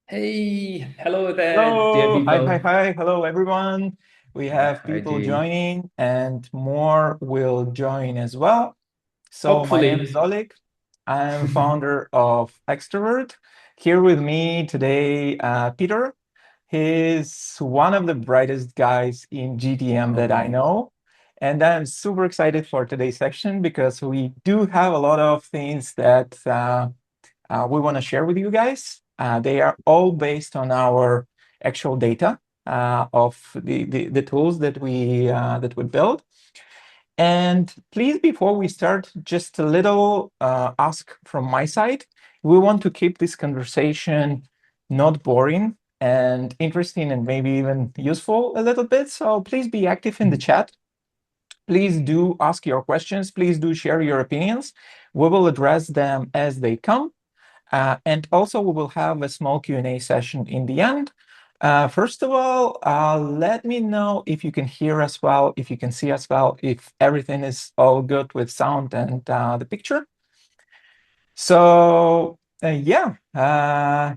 Hey, hello there, dear Hello, hi, hi, people. hi. Hello, everyone. We have How are you people doing? joining and more will join as well. So my name is Hopefully. Oleg. I'm founder of Extrovert. Here with me today, Peter. He's one of the brightest guys in GTM that I Oh, know. And I'm super excited for today's section because we do have a lot of things that we want to share with you guys. They are all based on our actual data of the tools that we build. And please, before we start, just a little ask from my side. We want to keep this conversation not boring and interesting and maybe even useful a little bit. So please be active in the chat. Please do ask your questions. Please do share your opinions. We will address them as they come. And also, we will have a small Q&A session in the end. First of all, let me know if you can hear us well, if you can see us well, if everything is all good with sound and the picture. So, yeah,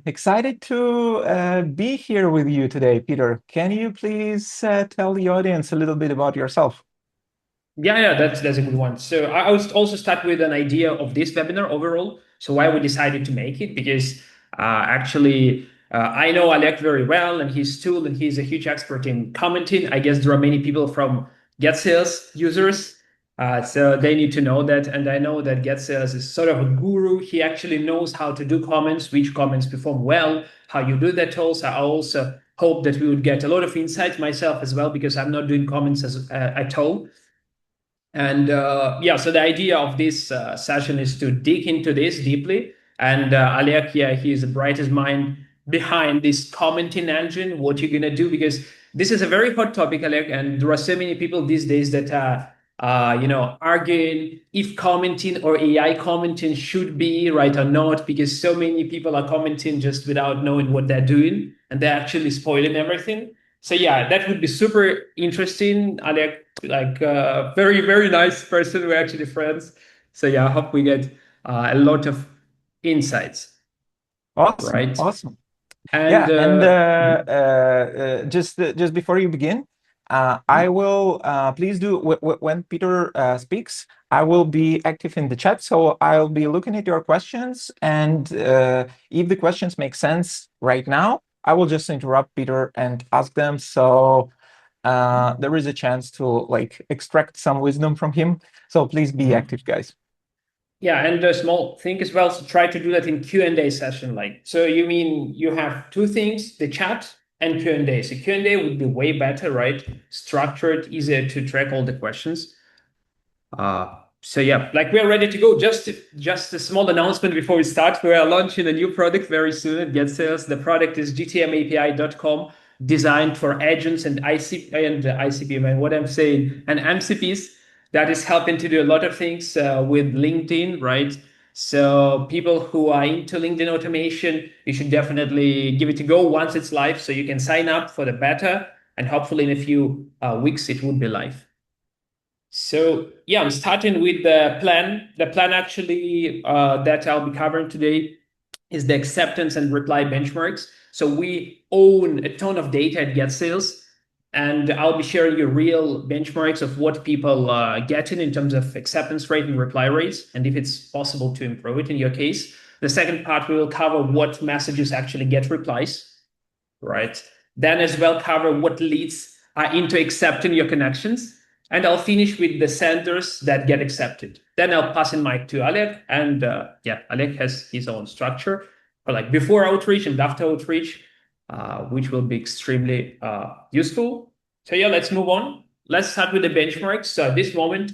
excited to be here with you today, Peter. Can you please tell the audience a little bit about yourself? yeah, that's a good one. So I was also start with an idea of this webinar overall. So why we decided to make it because I know Oleg very well and his tool and he's a huge expert in commenting. I guess there are many people from Get Sales users, so they need to know that. And I know that Get Sales is sort of a guru. He actually knows how to do comments, which comments perform well, how you do that. Also, I also hope that we would get a lot of insight myself as well because I'm not doing comments at all. And yeah, so the idea of this session is to dig into this deeply. And Alek, yeah, he is the brightest mind behind this commenting engine. What you're gonna do because this is a very hot topic, Alek, and there are so many people these days that are, arguing if commenting or AI commenting should be right or not, because so many people are commenting just without knowing what they're doing, and they're actually spoiling everything. So yeah, that would be super interesting. Alec, like very very nice person. We're actually friends. So yeah, I hope we get a lot of insights, Awesome, right? awesome. And Yeah, and mhm. just before you begin, I will please do when Peter speaks, I will be active in the chat, so I'll be looking at your questions, and if the questions make sense right now, I will just interrupt Peter and ask them. So there is a chance to like extract some wisdom from him. So please be active, guys. Yeah, and a small thing as well. So try to do that in Q&A session. Like, so you mean you have two things, the chat and Q&A. So Q&A would be way better, right? Structured, easier to track all the questions. So yeah, like we're ready to go. Just a small announcement before we start. We are launching a new product very soon at Get Sales. The product is gtmapi.com, designed for agents and ICP, man, what I'm saying, and MCPs that is helping to do a lot of things with LinkedIn, right? So people who are into LinkedIn automation, you should definitely give it a go once it's live, so you can sign up for the beta, and hopefully in a few weeks it would be live. So yeah, I'm starting with the plan. The plan actually that I'll be covering today is the acceptance and reply benchmarks. So we own a ton of data at Get Sales, and I'll be sharing you real benchmarks of what people getting in terms of acceptance rate and reply rates, and if it's possible to improve it in your case. The second part, we will cover what messages actually get replies, right? Then as well cover what leads are into accepting your connections. And I'll finish with the senders that get accepted. Then I'll pass in mic to Alec. And yeah, Alec has his own structure for like before outreach and after outreach, which will be extremely useful. So yeah, let's move on. Let's start with the benchmarks. So at this moment,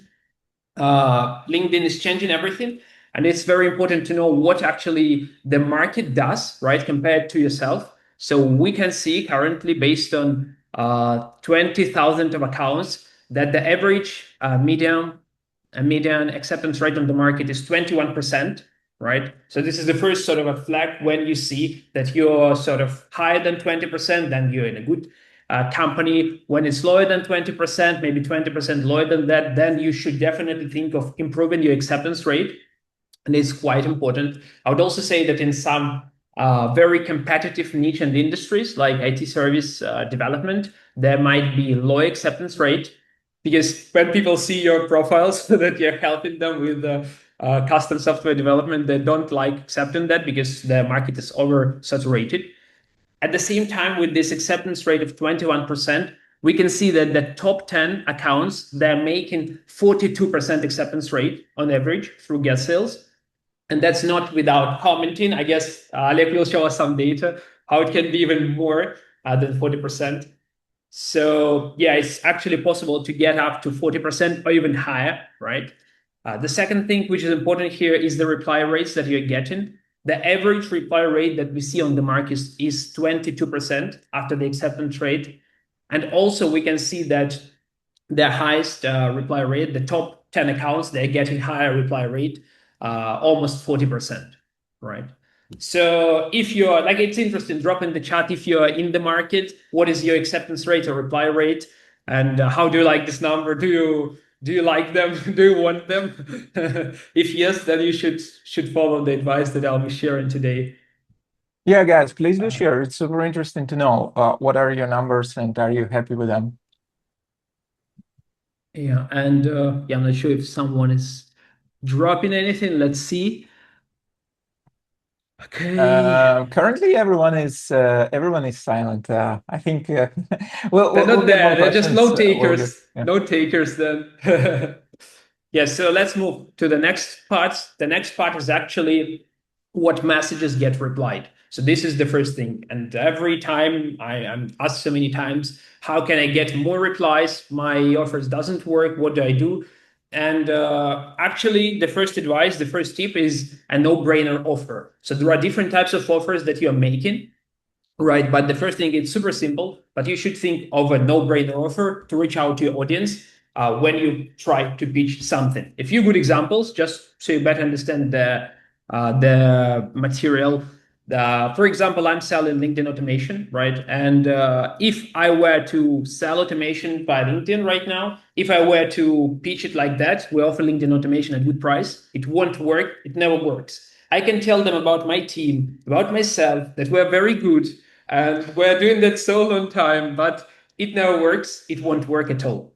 LinkedIn is changing everything. And it's very important to know what actually the market does, right, compared to yourself. So we can see currently, based on 20,000 of accounts, that the average median acceptance rate on the market is 21%, right? So this is the first sort of a flag. When you see that you're sort of higher than 20%, then you're in a good company. When it's lower than 20%, maybe 20% lower than that, then you should definitely think of improving your acceptance rate. And it's quite important. I would also say that in some very competitive niche and industries like IT service development, there might be low acceptance rate because when people see your profiles that you're helping them with custom software development, they don't like accepting that because the market is oversaturated. At the same time, with this acceptance rate of 21%, we can see that the top 10 accounts, they're making 42% acceptance rate on average through get sales. And that's not without commenting. I guess Oleg will show us some data, how it can be even more than 40%. So yeah, it's actually possible to get up to 40% or even higher, right? The second thing which is important here is the reply rates that you're getting. The average reply rate that we see on the market is 22% after the acceptance rate. And also we can see that the highest reply rate, the top 10 accounts, they're getting higher reply rate, almost 40%, right? So if you're like, it's interesting, drop in the chat if you're in the market, what is your acceptance rate or reply rate? And how do you like this number? Do you like them? Do you want them? If yes, then you should follow the advice that I'll be sharing today. Yeah, guys, please do share. It's super interesting to know what are your numbers and are you happy with them? Yeah, and yeah, I'm not sure if someone is dropping anything. Let's see. Okay. Currently, everyone is silent. I think we'll, They're we'll we'll not get more there. They're just questions. note takers. Note takers then. Yeah, so let's move to the next part. The next part is actually what messages get replied. So this is the first thing. And every time I'm asked so many times, how can I get more replies? My offers doesn't work. What do I do? And actually, the first advice, the first tip is a no-brainer offer. So there are different types of offers that you're making. Right, but the first thing, it's super simple, but you should think of a no-brainer offer to reach out to your audience when you try to pitch something. A few good examples, just so you better understand the material. For example, I'm selling LinkedIn automation, right? And if I were to sell automation by LinkedIn right now, if I were to pitch it like that, we offer LinkedIn automation at good price, it won't work. It never works. I can tell them about my team, about myself, that we're very good, and we're doing that so long time, but it never works. It won't work at all.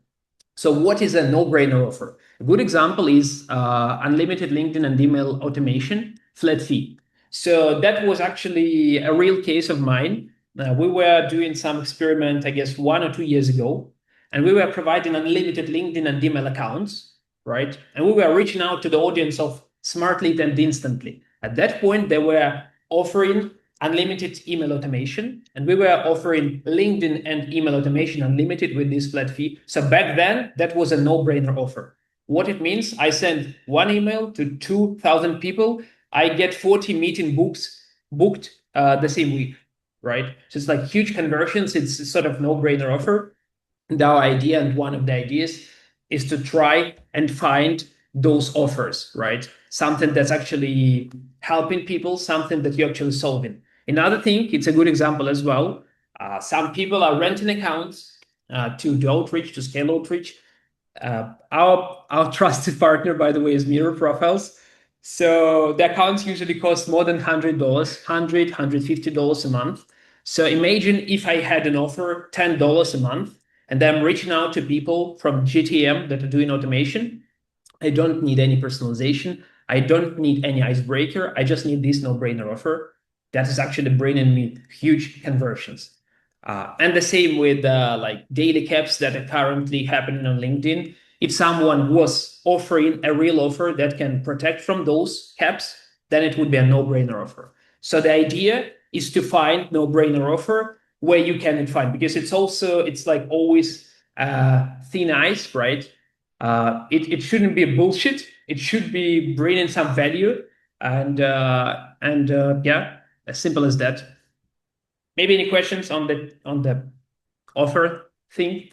So what is a no-brainer offer? A good example is unlimited LinkedIn and email automation, flat fee. So that was actually a real case of mine. We were doing some experiment, I guess, 1 or 2 years ago, and we were providing unlimited LinkedIn and email accounts, right? And we were reaching out to the audience of Smartly and Instantly. At that point, they were offering unlimited email automation, and we were offering LinkedIn and email automation unlimited with this flat fee. So back then, that was a no-brainer offer. What it means, I send one email to 2,000 people, I get 40 meeting books booked the same week, right? So it's like huge conversions. It's sort of no-brainer offer. And our idea, and one of the ideas, is to try and find those offers, right? Something that's actually helping people, something that you're actually solving. Another thing, it's a good example as well. Some people are renting accounts to do outreach, to scale outreach. Our trusted partner, by the way, is Mirror Profiles. So the accounts usually cost more than $100, $150 a month. So imagine if I had an offer $10 a month, and I'm reaching out to people from GTM that are doing automation. I don't need any personalization. I don't need any icebreaker. I just need this no-brainer offer that is actually bringing me huge conversions. And the same with like daily caps that are currently happening on LinkedIn. If someone was offering a real offer that can protect from those caps, then it would be a no-brainer offer. So the idea is to find no-brainer offer where you can find, because it's like always thin ice, right? It shouldn't be bullshit. It should be bringing some value, and yeah, as simple as that. Maybe any questions on the offer thing?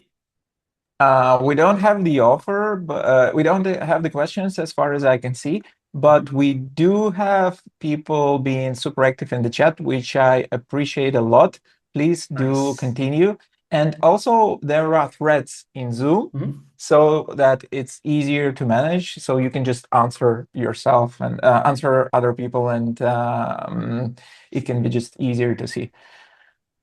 We don't have the offer, but we don't have the questions as far as I can see. But we do have people being super active in the chat, which I appreciate a lot. Please do Nice. continue. And also there are threads in Zoom Mhm. so that it's easier to manage. So you can just answer yourself and answer other people, and it can be just easier to see.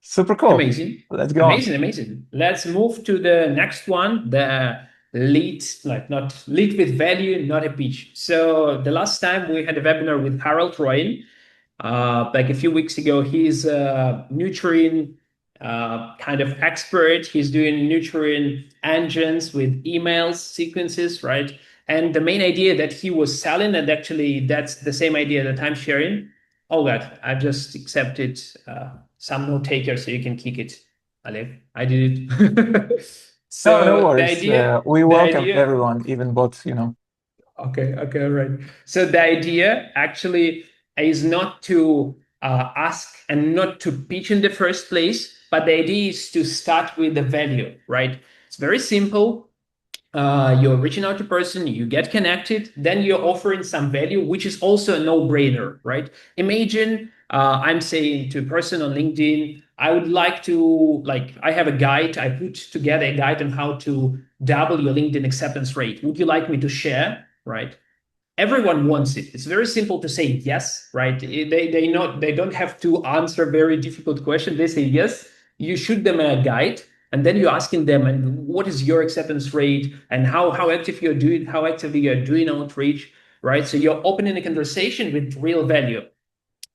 Super cool. Amazing. Let's go on. Amazing, amazing. Let's move to the next one, the lead, like not lead with value, not a pitch. So the last time we had a webinar with Harold Royen, like a few weeks ago. He's a nutrient kind of expert. He's doing nutrient engines with emails sequences, right? And the main idea that he was selling, and actually that's the same idea that I'm sharing. Oh God, I've just accepted some note taker, so you can kick it, Oleg. I did it. No, no So worries. We the welcome idea. everyone, even bots, you know. Okay, okay, all right. So the idea actually is not to ask and not to pitch in the first place, but the idea is to start with the value, right? It's very simple. You're reaching out to person, you get connected, then you're offering some value, which is also a no-brainer, right? Imagine I'm saying to a person on LinkedIn, I would like to, like, I have a guide, I put together a guide on how to double your LinkedIn acceptance rate. Would you like me to share, right? Everyone wants it. It's very simple to say yes, right? They don't have to answer very difficult question. They say yes. You shoot them a guide, and then you're asking them, and what is your acceptance rate, and how active you're doing, how actively you're doing outreach, right? So you're opening a conversation with real value.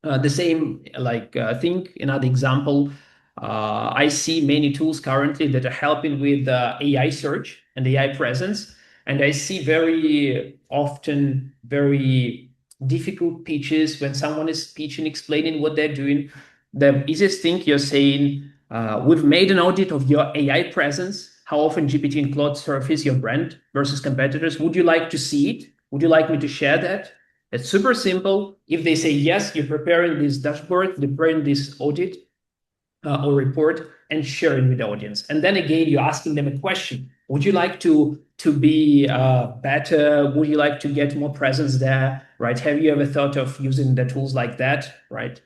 The same like think another example. I see many tools currently that are helping with AI search and AI presence, and I see very often very difficult pitches when someone is pitching, explaining what they're doing. The easiest thing you're saying, we've made an audit of your AI presence. How often GPT and Claude surface your brand versus competitors? Would you like to see it? Would you like me to share that? It's super simple. If they say yes, you're preparing this dashboard, preparing this audit or report, and sharing with the audience. And then again, you're asking them a question. Would you like to be better? Would you like to get more presence there? Right? Have you ever thought of using the tools like that? Right?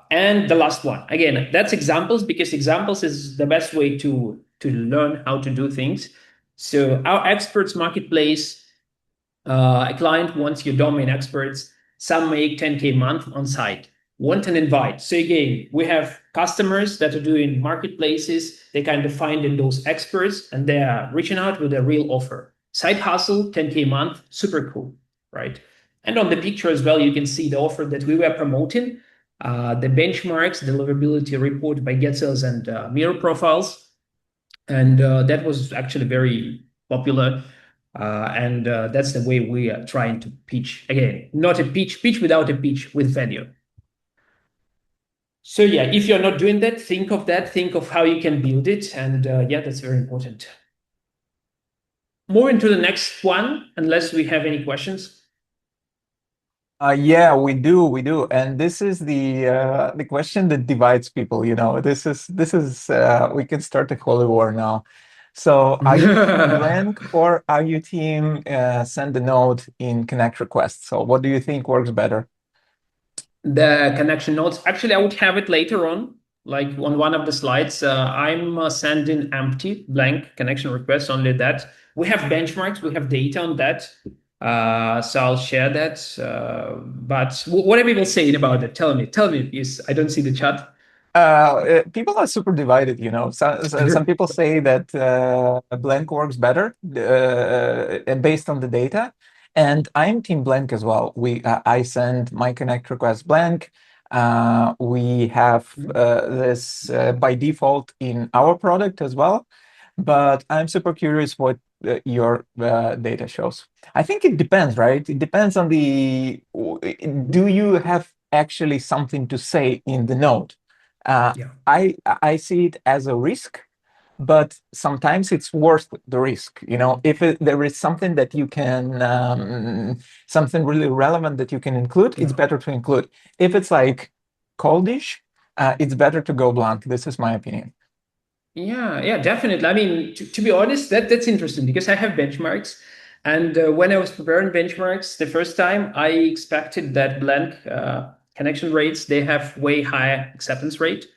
And the last one, again, that's examples because examples is the best way to learn how to do things. So our experts marketplace, a client wants your domain experts. Some make 10K a month on site. Want an invite. So again, we have customers that are doing marketplaces. They kind of find in those experts and they are reaching out with a real offer. Side hustle, 10K a month, super cool, right? And on the picture as well, you can see the offer that we were promoting, the benchmarks, deliverability report by Get Sales and Mirror Profiles. And that was actually very popular. And that's the way we are trying to pitch. Again, not a pitch without a pitch with value. So yeah, if you're not doing that, think of how you can build it. And yeah, that's very important. Moving to the next one, unless we have any questions. Yeah, we do, and this is the question that divides people. You know, this is we can start a holy war now. So, are you team blank or are you team send a note in connect request? So, what do you think works better? The connection notes. Actually, I would have it later on, like on one of the slides. I'm sending empty, blank connection requests, only that. We have benchmarks, we have data on that. So I'll share that. But what are people saying about it? Tell me, yes, I don't see the chat. People are super divided, you know. Some people say that blank works better based on the data, and I'm team blank as well. I send my connect request blank. We have this by default in our product as well, but I'm super curious what your data shows. I think it depends, right? It depends on do you have actually something to say in the note? Uh, Yeah. I see it as a risk, but sometimes it's worth the risk. You know, if there is something that you can, something really relevant that you can include, it's Yeah. better to include. If it's like coldish, it's better to go blunt. This is my opinion. Yeah, yeah, definitely. I mean, to be honest, that's interesting because I have benchmarks. And when I was preparing benchmarks the first time, I expected that blank connection rates, they have way higher acceptance rate.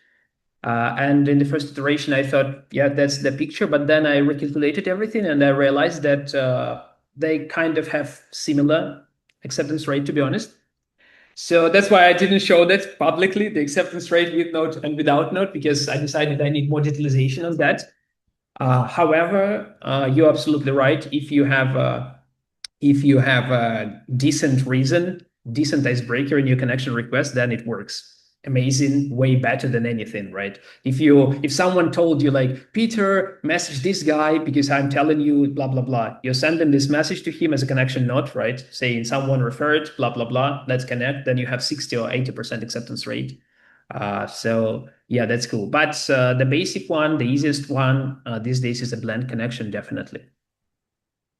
And in the first iteration, I thought, yeah, that's the picture. But then I recalculated everything and I realized that they kind of have similar acceptance rate, to be honest. So that's why I didn't show that publicly, the acceptance rate with note and without note, because I decided I need more detailization on that. However, you're absolutely right. If you have a decent reason, decent icebreaker in your connection request, then it works. Amazing, way better than anything, right? If someone told you like, Peter, message this guy because I'm telling you blah blah blah, you're sending this message to him as a connection note, right? Saying someone referred, blah blah blah, let's connect, then you have 60 or 80% acceptance rate. So yeah, that's cool. But the basic one, the easiest one these days is a blend connection, definitely.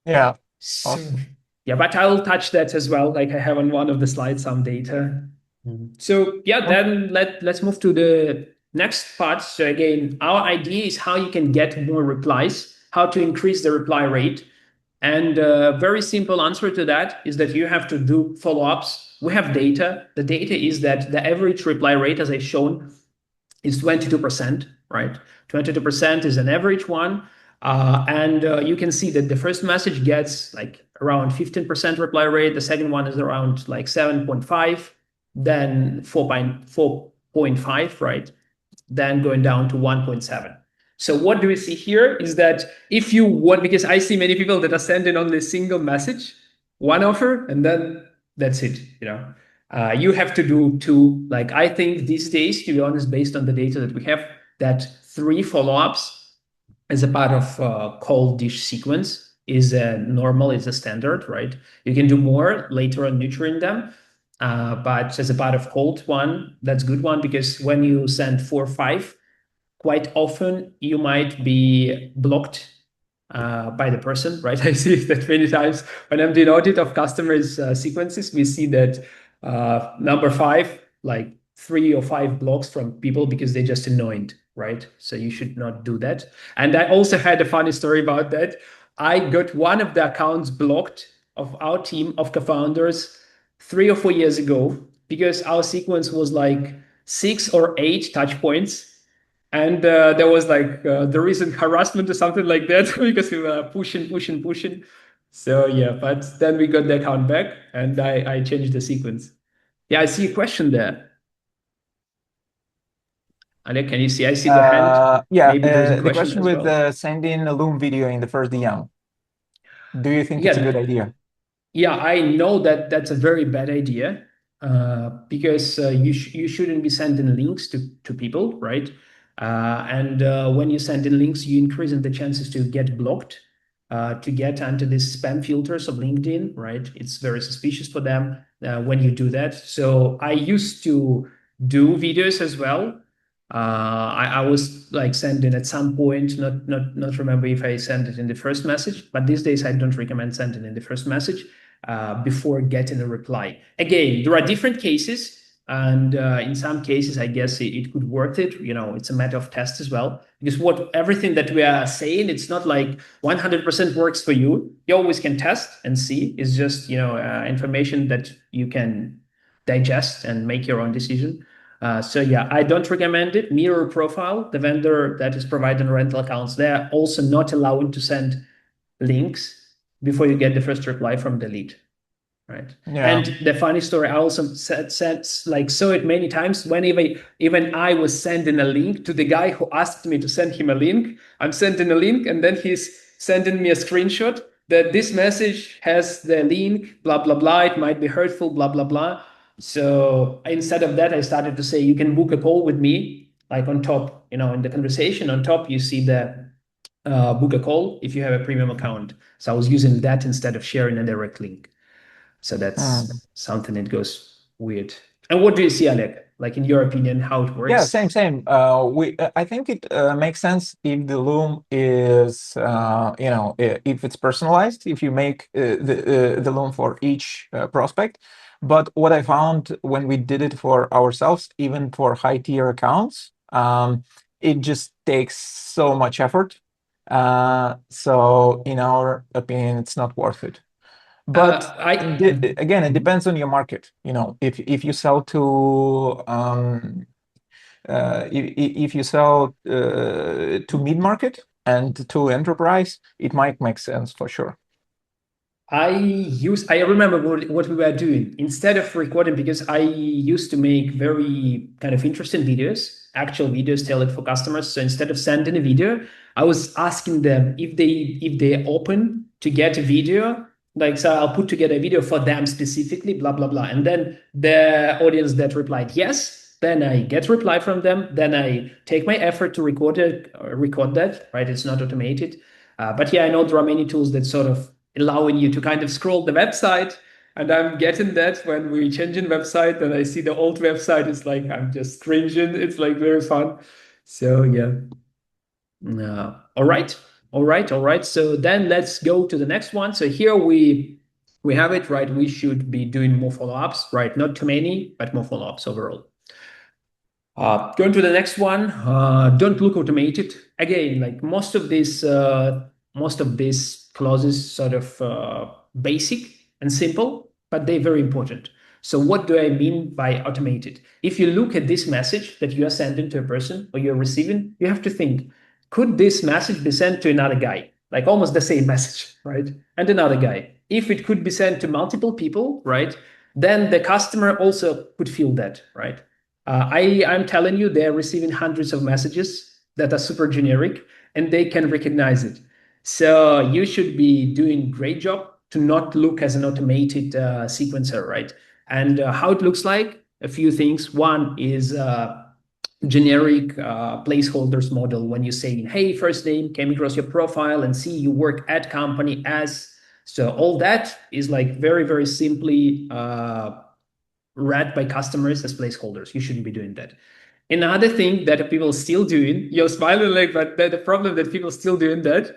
Yeah, So awesome. yeah, but I'll touch that as well. Like I have on one of the slides some data. So yeah, Okay. then let's move to the next part. So again, our idea is how you can get more replies, how to increase the reply rate. And a very simple answer to that is that you have to do follow-ups. We have data. The data is that the average reply rate, as I've shown, is 22%, right? 22% is an average one. And you can see that the first message gets like around 15% reply rate. The second one is around like 7.5, then 4.5, right? Then going down to 1.7. So what do we see here is that if you want, because I see many people that are sending only a single message, one offer, and then that's it, you know. You have to do two. Like I think these days, to be honest, based on the data that we have, that three follow-ups as a part of cold dish sequence is a normal, is a standard, right? You can do more later on nurturing them. But as a part of cold one, that's good one because when you send 4 or 5, quite often you might be blocked by the person, right? I see that many times when I'm doing audit of customers' sequences, we see that number 5, like 3 or 5 blocks from people because they're just annoyed, right? So you should not do that. And I also had a funny story about that. I got one of the accounts blocked of our team of co-founders 3 or 4 years ago because our sequence was like 6 or 8 touch points and there was like the recent harassment or something like that because we were pushing. So yeah, but then we got the account back and I changed the sequence. Yeah, I see a question there. Alec, can you see? I see the hand. Yeah, Maybe there's a the question question as with well. sending a Loom video in the first DM. Do you think it's a good Yeah, idea? yeah, I know that that's a very bad idea because you shouldn't be sending links to people, right? And when you send in links, you increasing the chances to get blocked, to get onto these spam filters of LinkedIn, right? It's very suspicious for them when you do that. So I used to do videos as well. I was like sending at some point, not remember if I sent it in the first message, but these days I don't recommend sending in the first message before getting a reply. Again, there are different cases, and in some cases, I guess it could worth it. You know, it's a matter of test as well. Because what everything that we are saying, it's not like 100% works for you. You always can test and see. It's just information that you can digest and make your own decision. So yeah, I don't recommend it. Mirror Profile, the vendor that is providing rental accounts, they're also not allowing to send links before you get the first reply from the lead, right? Yeah. And the funny story, I also said like saw it many times when even I was sending a link to the guy who asked me to send him a link. I'm sending a link, and then he's sending me a screenshot that this message has the link, blah blah blah. It might be hurtful, blah blah blah. So instead of that, I started to say you can book a call with me, like on top, in the conversation on top, you see the book a call if you have a premium account. So I was using that instead of sharing a direct link. So that's Mm. something that goes weird. And what do you see, Alec? Like in your opinion, how it Yeah, works? same. I think it makes sense if the loom is, if it's personalized, if you make the loom for each prospect. But what I found when we did it for ourselves, even for high tier accounts, it just takes so much effort. So in our opinion, it's not worth it. But again, it depends on your market. If you sell to if you sell to mid-market and to enterprise, it might make sense for sure. I remember what we were doing instead of recording, because I used to make very kind of interesting videos, actual videos tailored for customers. So instead of sending a video, I was asking them if they're open to get a video. Like, so I'll put together a video for them specifically, blah blah blah, and then the audience that replied yes, then I get reply from them. Then I take my effort to record that. Right, it's not automated, but yeah, I know there are many tools that sort of allowing you to kind of scroll the website. And I'm getting that when we change in website and I see the old website, it's like I'm just cringing. It's like very fun. So yeah. All right. All right. All right. So then let's go to the next one. So here we have it, right? We should be doing more follow-ups, right? Not too many, but more follow-ups overall. Going to the next one, don't look automated. Again, like most of these clauses sort of basic and simple, but they're very important. So what do I mean by automated? If you look at this message that you are sending to a person or you're receiving, you have to think, could this message be sent to another guy? Like almost the same message, right? And another guy. If it could be sent to multiple people, right? Then the customer also could feel that, right? I'm telling you, they're receiving hundreds of messages that are super generic and they can recognize it. So you should be doing great job to not look as an automated sequencer, right? And how it looks like, a few things. One is generic placeholders model when you say, hey, first name, came across your profile and see you work at company as. So all that is like very, very simply read by customers as placeholders. You shouldn't be doing that. Another thing that people still doing, you're smiling like, but the problem that people still doing that,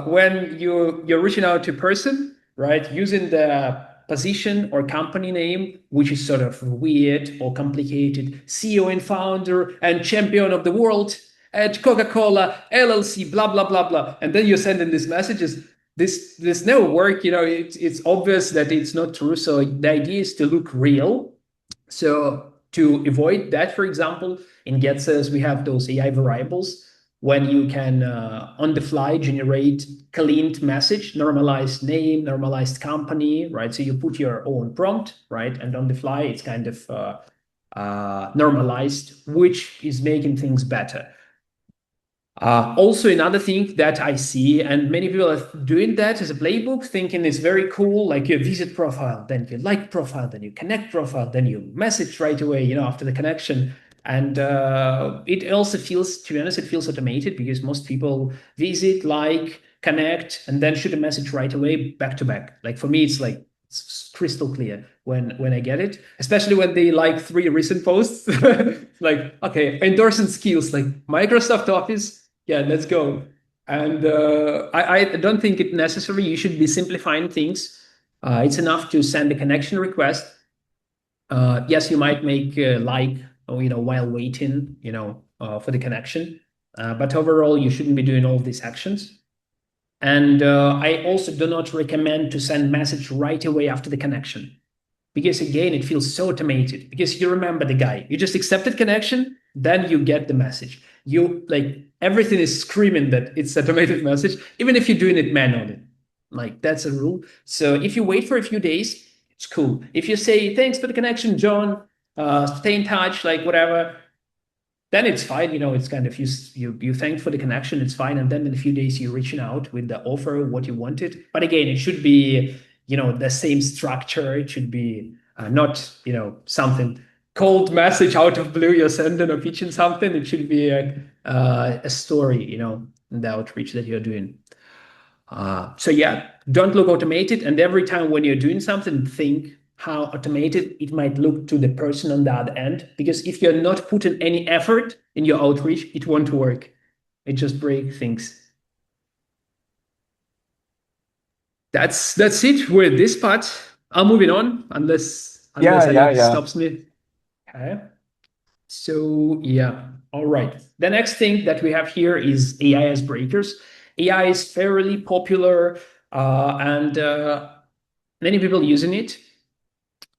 when you're reaching out to a person, right, using the position or company name, which is sort of weird or complicated, CEO and founder and champion of the world at Coca-Cola LLC, blah blah blah blah, and then you're sending these messages. This never work. It's obvious that it's not true. So the idea is to look real. So to avoid that, for example, in GetSays, we have those AI variables when you can on the fly generate cleaned message, normalized name, normalized company, right? So you put your own prompt, right? And on the fly, it's kind of normalized, which is making things better. Also, another thing that I see, and many people are doing that as a playbook, thinking it's very cool, like your visit profile, then you like profile, then you connect profile, then you message right away, after the connection. And it also feels, to be honest, it feels automated because most people visit, like, connect, and then shoot a message right away, back to back. Like for me, it's like it's crystal clear when I get it, especially when they like 3 recent posts. Like, okay, endorsing skills like Microsoft Office. Yeah, let's go. And I don't think it necessary. You should be simplifying things. It's enough to send a connection request. Yes, you might make like, while waiting, for the connection. But overall, you shouldn't be doing all these actions. And I also do not recommend to send message right away after the connection, because again, it feels so automated because you remember the guy. You just accepted connection, then you get the message. You like everything is screaming that it's automated message, even if you're doing it manually. Like that's a rule. So if you wait for a few days, it's cool. If you say thanks for the connection, John, stay in touch, like whatever, then it's fine. It's kind of you thank for the connection, it's fine. And then in a few days you're reaching out with the offer, what you wanted. But again, it should be, the same structure. It should be not, something cold message out of blue, you're sending or pitching something. It should be a story, in the outreach that you're doing. So yeah, don't look automated. And every time when you're doing something, think how automated it might look to the person on the other end. Because if you're not putting any effort in your outreach, it won't work. It just breaks things. That's it with this part. I'm moving on unless Yeah, Alex yeah. stops me. Okay. So yeah, all right. The next thing that we have here is AI icebreakers. AI is fairly popular and many people using it.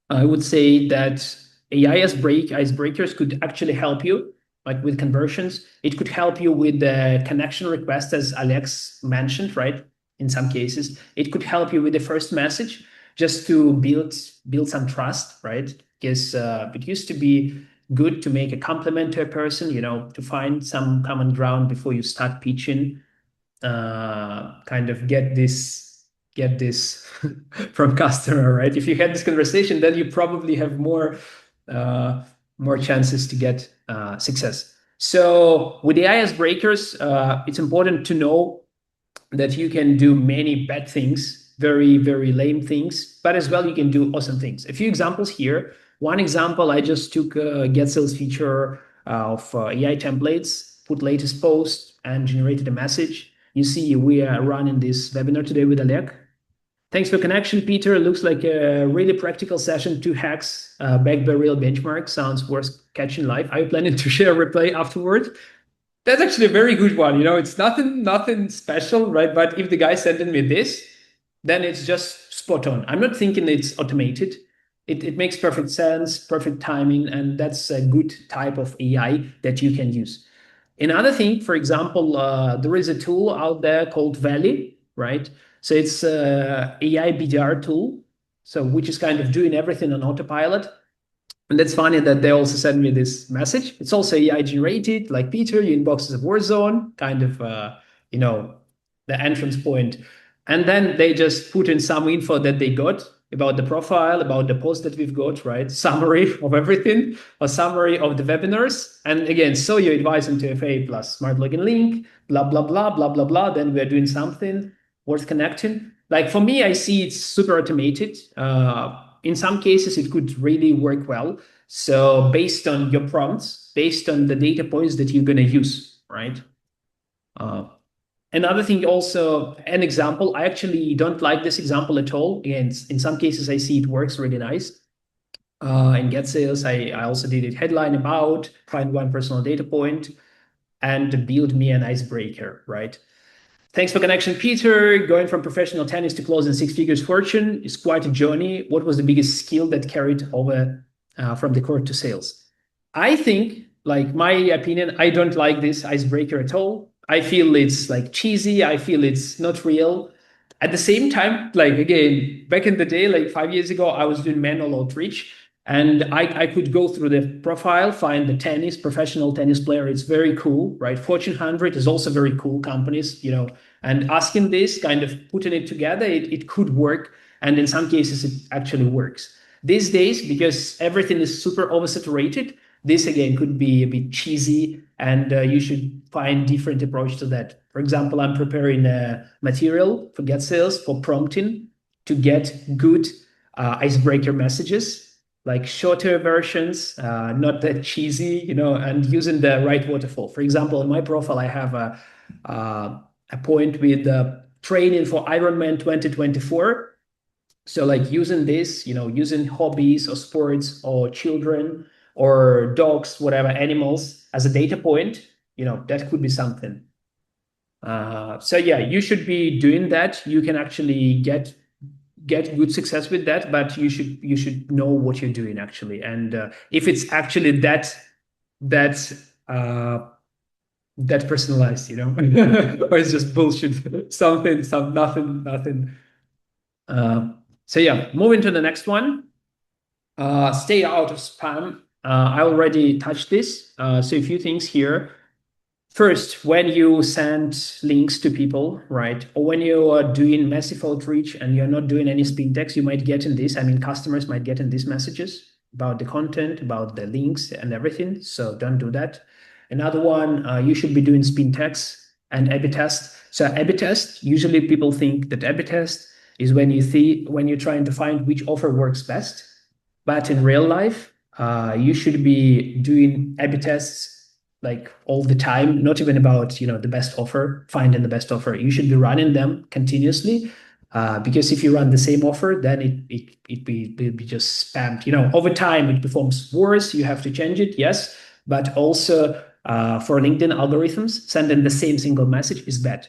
I would say that AI icebreakers could actually help you, like with conversions. It could help you with the connection request, as Alex mentioned, right? In some cases, it could help you with the first message just to build some trust, right? Because it used to be good to make a compliment to a person, to find some common ground before you start pitching, kind of get this from customer, right? If you had this conversation, then you probably have more chances to get success. So with the IS breakers, it's important to know that you can do many bad things, very, very lame things, but as well, you can do awesome things. A few examples here. One example, I just took a get sales feature of AI templates, put latest post, and generated a message. You see, we are running this webinar today with Oleg. Thanks for connection, Peter. Looks like a really practical session. 2 hacks backed by real benchmark. Sounds worth catching live. Are you planning to share a replay afterward? That's actually a very good one. It's nothing special, right? But if the guy sent me this, then it's just spot on. I'm not thinking it's automated. It makes perfect sense, perfect timing, and that's a good type of AI that you can use. Another thing, for example, there is a tool out there called Valley, right? So it's a AI BDR tool, so which is kind of doing everything on autopilot. And that's funny that they also send me this message. It's also AI generated, like Peter, your inbox is a war zone, kind of, the entrance point. And then they just put in some info that they got about the profile, about the post that we've got, right? Summary of everything, a summary of the webinars. And again, so your advice into FA plus smart login link, blah, blah, blah, blah, blah, blah. Then we're doing something worth connecting. Like for me, I see it's super automated. In some cases, it could really work well. So based on your prompts, based on the data points that you're going to use, right? Another thing also, an example, I actually don't like this example at all. Again, in some cases, I see it works really nice. In Get Sales, I also did it headline about, find one personal data point, and build me an icebreaker, right? Thanks for connection, Peter. Going from professional tennis to closing six figures fortune is quite a journey. What was the biggest skill that carried over from the court to sales? I think, like my opinion, I don't like this icebreaker at all. I feel it's like cheesy. I feel it's not real. At the same time, like again, back in the day, like 5 years ago, I was doing manual outreach, and I could go through the profile, find the professional tennis player. It's very cool, right? Fortune 100 is also very cool companies, and asking this, kind of putting it together, it could work. And in some cases, it actually works. These days, because everything is super oversaturated, this again could be a bit cheesy, and you should find different approach to that. For example, I'm preparing a material for Get Sales for prompting to get good icebreaker messages, like shorter versions, not that cheesy, and using the right waterfall. For example, in my profile, I have a point with training for Ironman 2024. So like using this, using hobbies or sports or children or dogs, whatever, animals as a data point, that could be something. So yeah, you should be doing that. You can actually get good success with that, but you should know what you're doing actually. And if it's actually that personalized, or it's just bullshit, nothing. So yeah, moving to the next one. Stay out of spam. I already touched this. So a few things here. First, when you send links to people, right, or when you are doing massive outreach and you're not doing any spin text, you might get in this. I mean, customers might get in these messages about the content, about the links and everything. So don't do that. Another one, you should be doing spin text and A/B test. So A/B test, usually people think that A/B test is when you're trying to find which offer works best. But in real life, you should be doing A/B tests like all the time, not even about the best offer, finding the best offer. You should be running them continuously, because if you run the same offer, then it will be just spammed. Over time it performs worse. You have to change it, yes, but also for LinkedIn algorithms, sending the same single message is bad.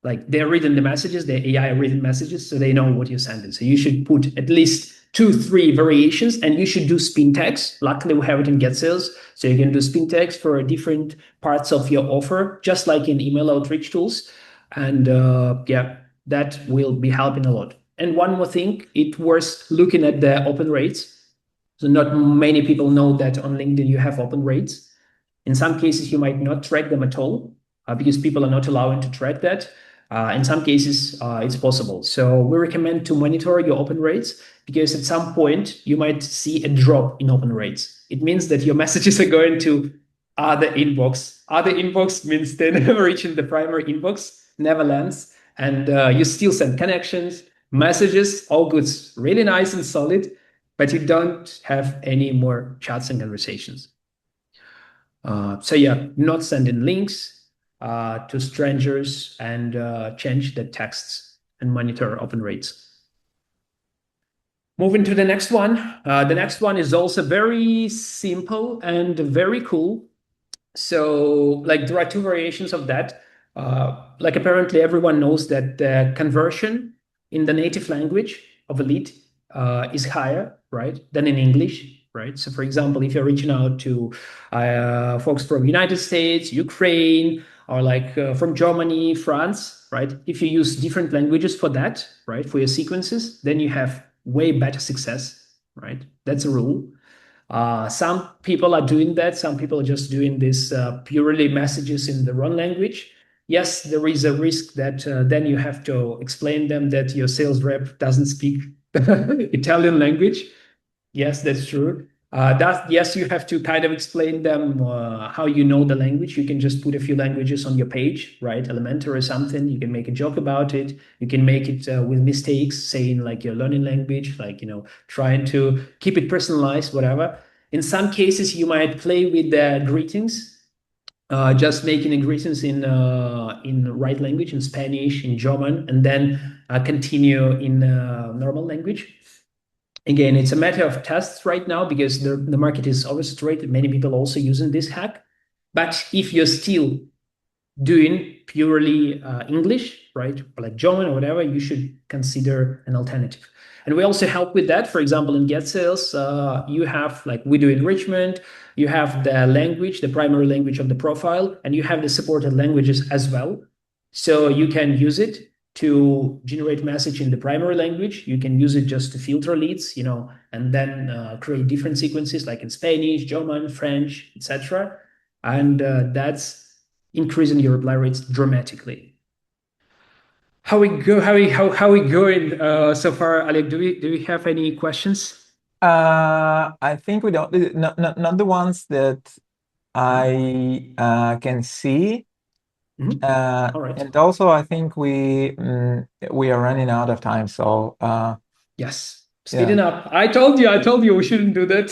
Like they're reading the messages, the AI are reading messages, so they know what you're sending. So you should put at least two, three variations, and you should do spin tags. Luckily, we have it in Get Sales, so you can do spin tags for different parts of your offer, just like in email outreach tools. And yeah, that will be helping a lot. And one more thing, it's worth looking at the open rates. So not many people know that on LinkedIn you have open rates. In some cases, you might not track them at all because people are not allowed to track that. In some cases, it's possible. So we recommend to monitor your open rates because at some point you might see a drop in open rates. It means that your messages are going to other inbox. Other inbox means they never reaching the primary inbox, never lands, and you still send connections, messages, all goods, really nice and solid, but you don't have any more chats and conversations. So yeah, not sending links to strangers and change the texts and monitor open rates. Moving to the next one. The next one is also very simple and very cool. So like there are two variations of that. Like apparently everyone knows that the conversion in the native language of a lead is higher, right, than in English, right? So for example, if you're reaching out to folks from United States, Ukraine, or like from Germany, France, right? If you use different languages for that, right, for your sequences, then you have way better success, right? That's a rule. Some people are doing that. Some people are just doing this purely messages in the wrong language. Yes, there is a risk that then you have to explain them that your sales rep doesn't speak Italian language. Yes, that's true. Yes, you have to kind of explain them how you know the language. You can just put a few languages on your page, right? Elementary or something. You can make a joke about it. You can make it with mistakes, saying like your learning language, like trying to keep it personalized, whatever. In some cases, you might play with the greetings, just making the greetings in right language, in Spanish, in German, and then continue in normal language. Again, it's a matter of tests right now because the market is oversaturated. Many people also using this hack. But if you're still doing purely English, right, or like German or whatever, you should consider an alternative. And we also help with that. For example, in Get Sales, you have like we do enrichment, you have the language, the primary language of the profile, and you have the supported languages as well. So you can use it to generate message in the primary language. You can use it just to filter leads, and then create different sequences like in Spanish, German, French, etc. And that's increasing your reply rates dramatically. How we going so far, Oleg? Do we have any questions? I think we don't, not the ones that I can see. All right. And also, I think we are running out of time. So Yes, yeah, speeding up. I told you we shouldn't do that.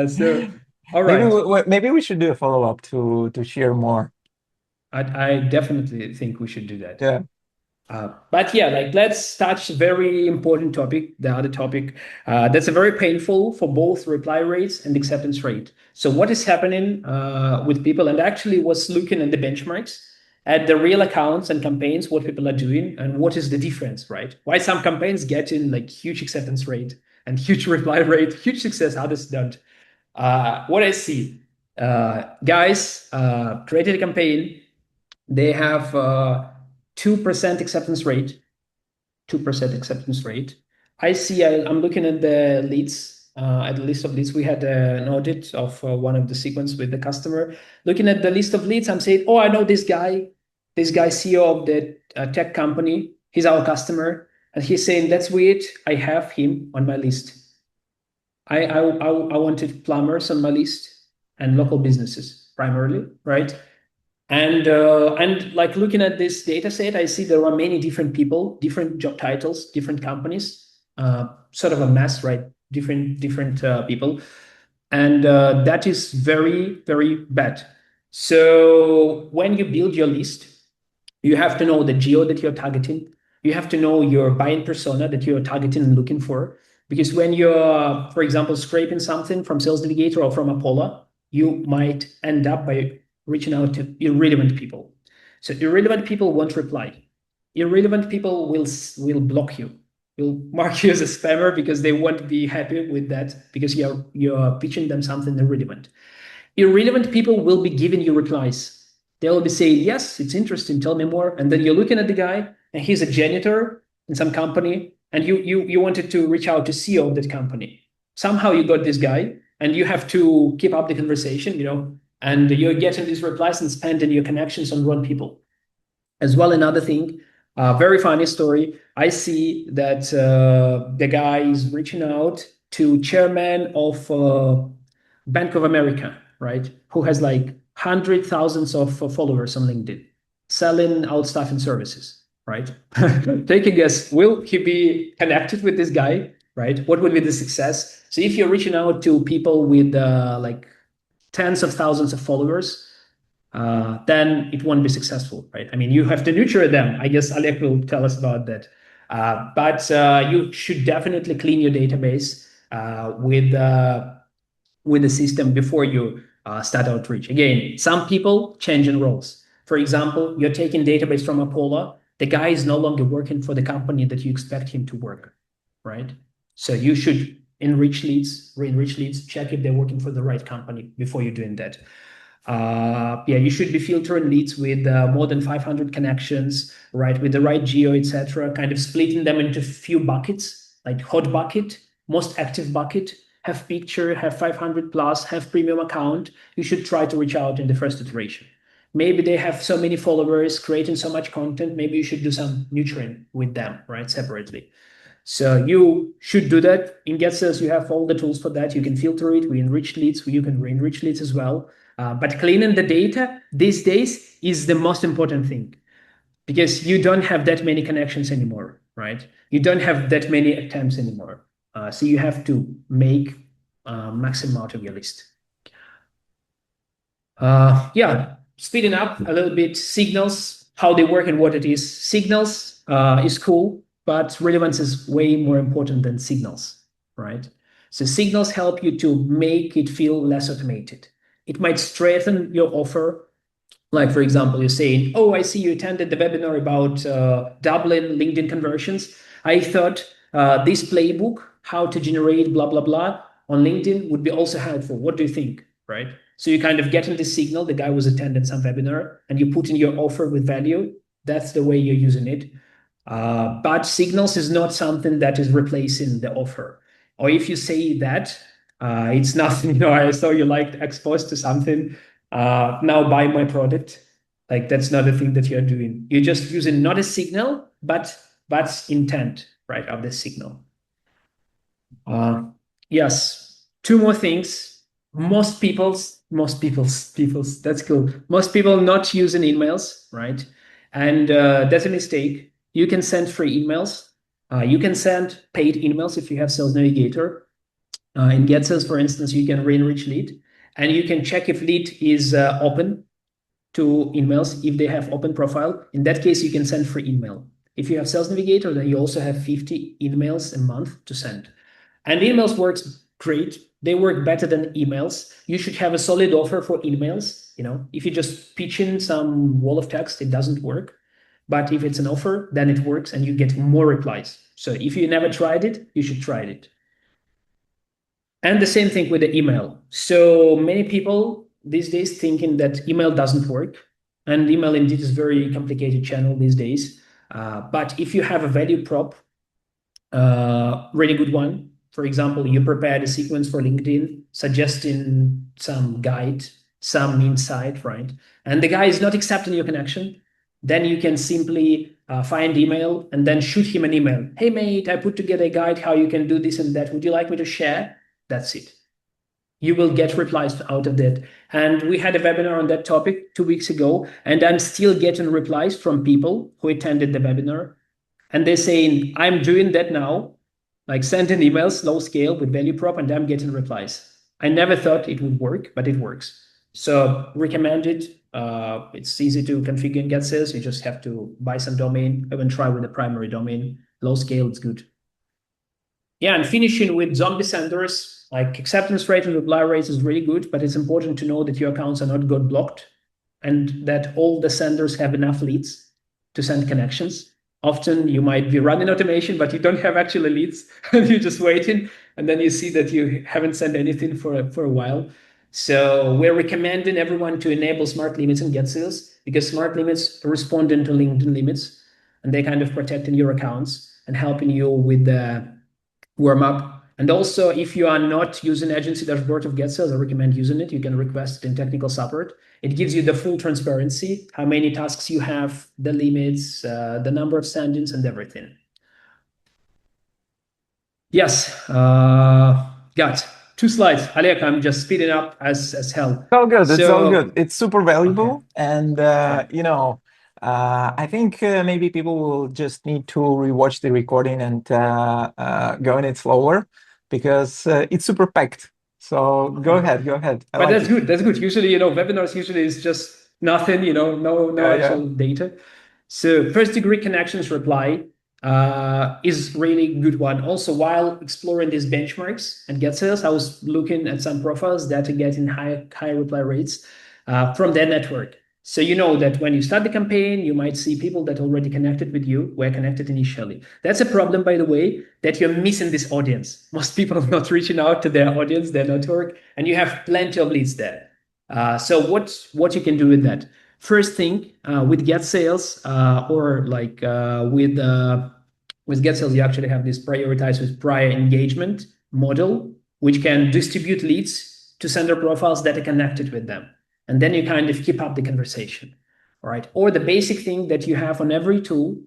So, all right. maybe we should do a follow-up to share more. I definitely think we should do that. Yeah. But yeah, like let's touch a very important topic, the other topic that's a very painful for both reply rates and acceptance rate. So what is happening with people, and actually was looking at the benchmarks at the real accounts and campaigns, what people are doing and what is the difference, right? Why some campaigns get in like huge acceptance rate and huge reply rate, huge success, others don't. What I see, guys created a campaign, they have 2% acceptance rate, 2% acceptance rate. I'm looking at the leads, at the list of leads. We had an audit of one of the sequence with the customer. Looking at the list of leads, I'm saying, oh, I know this guy, CEO of the tech company. He's our customer. And he's saying, that's weird. I have him on my list. I wanted plumbers on my list and local businesses primarily, right? And like looking at this data set, I see there are many different people, different job titles, different companies, sort of a mess, right? Different people, and that is very very bad. So when you build your list, you have to know the geo that you're targeting. You have to know your buying persona that you're targeting and looking for. Because when you're, for example, scraping something from Sales Navigator or from Apollo, you might end up by reaching out to irrelevant people. So irrelevant people won't reply. Irrelevant people will block you. will mark you as a spammer because they won't be happy with that because you're pitching them something irrelevant. Irrelevant people will be giving you replies. They'll be saying, yes, it's interesting, tell me more. And then you're looking at the guy and he's a janitor in some company and you wanted to reach out to CEO of that company. Somehow you got this guy and you have to keep up the conversation, and you're getting these replies and spending your connections on wrong people. As well, another thing, very funny story. I see that the guy is reaching out to chairman of Bank of America, right? Who has like hundred thousands of followers on LinkedIn, selling outstaffing services, right? Take a guess. Will he be connected with this guy, right? What would be the success? So if you're reaching out to people with like tens of thousands of followers, then it won't be successful, right? I mean, you have to nurture them. I guess Oleg will tell us about that. But you should definitely clean your database with the system before you start outreach. Again, some people change in roles. For example, you're taking database from Apollo. The guy is no longer working for the company that you expect him to work, right? So you should enrich leads, re-enrich leads, check if they're working for the right company before you're doing that. You should be filtering leads with more than 500 connections, right? With the right geo, etc. Kind of splitting them into a few buckets, like hot bucket, most active bucket, have picture, have 500 plus, have premium account. You should try to reach out in the first iteration. Maybe they have so many followers, creating so much content. Maybe you should do some nurturing with them, right? Separately. So you should do that. In GetSales, you have all the tools for that. You can filter it. We enrich leads. You can re-enrich leads as well. But cleaning the data these days is the most important thing because you don't have that many connections anymore, right? You don't have that many attempts anymore. So you have to make maximum out of your list. Speeding up a little bit, signals, how they work and what it is. Signals is cool, but relevance is way more important than signals, right? So signals help you to make it feel less automated. It might strengthen your offer. Like, for example, you're saying, oh, I see you attended the webinar about doubling LinkedIn conversions. I thought this playbook, how to generate blah, blah, blah on LinkedIn would be also helpful. What do you think, right? So you kind of get in the signal, the guy was attending some webinar, and you put in your offer with value. That's the way you're using it. But signals is not something that is replacing the offer. Or if you say that, it's nothing, I saw you liked exposed to something, now buy my product. Like that's not a thing that you're doing. You're just using not a signal, but intent, right, of the signal. Yes, two more things. Most people's, that's cool. Most people not using emails, right? And that's a mistake. You can send free emails. You can send paid emails if you have Sales Navigator. In GetSales, for instance, you can re-enrich lead, and you can check if lead is open to emails if they have open profile. In that case, you can send free email. If you have Sales Navigator, then you also have 50 emails a month to send. And emails works great. They work better than emails. You should have a solid offer for emails. If you just pitch in some wall of text, it doesn't work. But if it's an offer, then it works and you get more replies. So if you never tried it, you should try it. And the same thing with the email. So many people these days thinking that email doesn't work. And email indeed is a very complicated channel these days. But if you have a value prop, really good one. For example, you prepared a sequence for LinkedIn suggesting some guide, some insight, right? And the guy is not accepting your connection. Then you can simply find email and then shoot him an email. Hey, mate, I put together a guide how you can do this and that. Would you like me to share? That's it. You will get replies out of that. And we had a webinar on that topic 2 weeks ago, and I'm still getting replies from people who attended the webinar. And they're saying, I'm doing that now, like sending emails, low scale with value prop, and I'm getting replies. I never thought it would work, but it works. So recommend it. It's easy to configure and get sales. You just have to buy some domain, even try with the primary domain. Low scale, it's good. Yeah, and finishing with zombie senders, like acceptance rate and reply rates is really good, but it's important to know that your accounts are not got blocked and that all the senders have enough leads to send connections. Often you might be running automation, but you don't have actual leads and you're just waiting. And then you see that you haven't sent anything for a while. So we're recommending everyone to enable smart limits and get sales because smart limits respond into LinkedIn limits and they kind of protecting your accounts and helping you with the warm up. And also, if you are not using agency dashboard of Get Sales, I recommend using it. You can request it in technical support. It gives you the full transparency, how many tasks you have, the limits, the number of standings, and everything. Yes, got 2 slides. Alek, I'm just speeding up as hell. It's all good. It's all good. So, It's super okay, valuable. And, fine. I think maybe people will just need to rewatch the recording and go in it slower because it's super packed. So go Okay. ahead, go ahead. I But like that's it. good. That's good. Usually, webinars usually is just nothing, no Yeah, yeah. actual data. So first degree connections reply is really good one. Also, while exploring these benchmarks and get sales, I was looking at some profiles that are getting high reply rates from their network. So you know that when you start the campaign, you might see people that already connected with you, were connected initially. That's a problem, by the way, that you're missing this audience. Most people are not reaching out to their audience, their network, and you have plenty of leads there. So what you can do with that? First thing with Get Sales or like with Get Sales, you actually have this prioritize with prior engagement model, which can distribute leads to sender profiles that are connected with them, and then you kind of keep up the conversation, right? Or the basic thing that you have on every tool,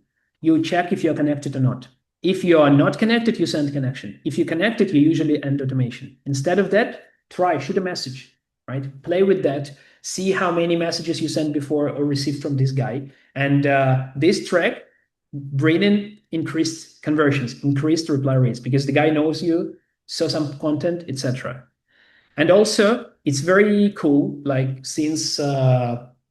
you check if you're connected or not. If you are not connected, you send connection. If you're connected, you usually end automation. Instead of that, shoot a message, right? Play with that. See how many messages you sent before or received from this guy. And this track bring in increased conversions, increased reply rates because the guy knows you, saw some content, etc. And also, it's very cool. Like since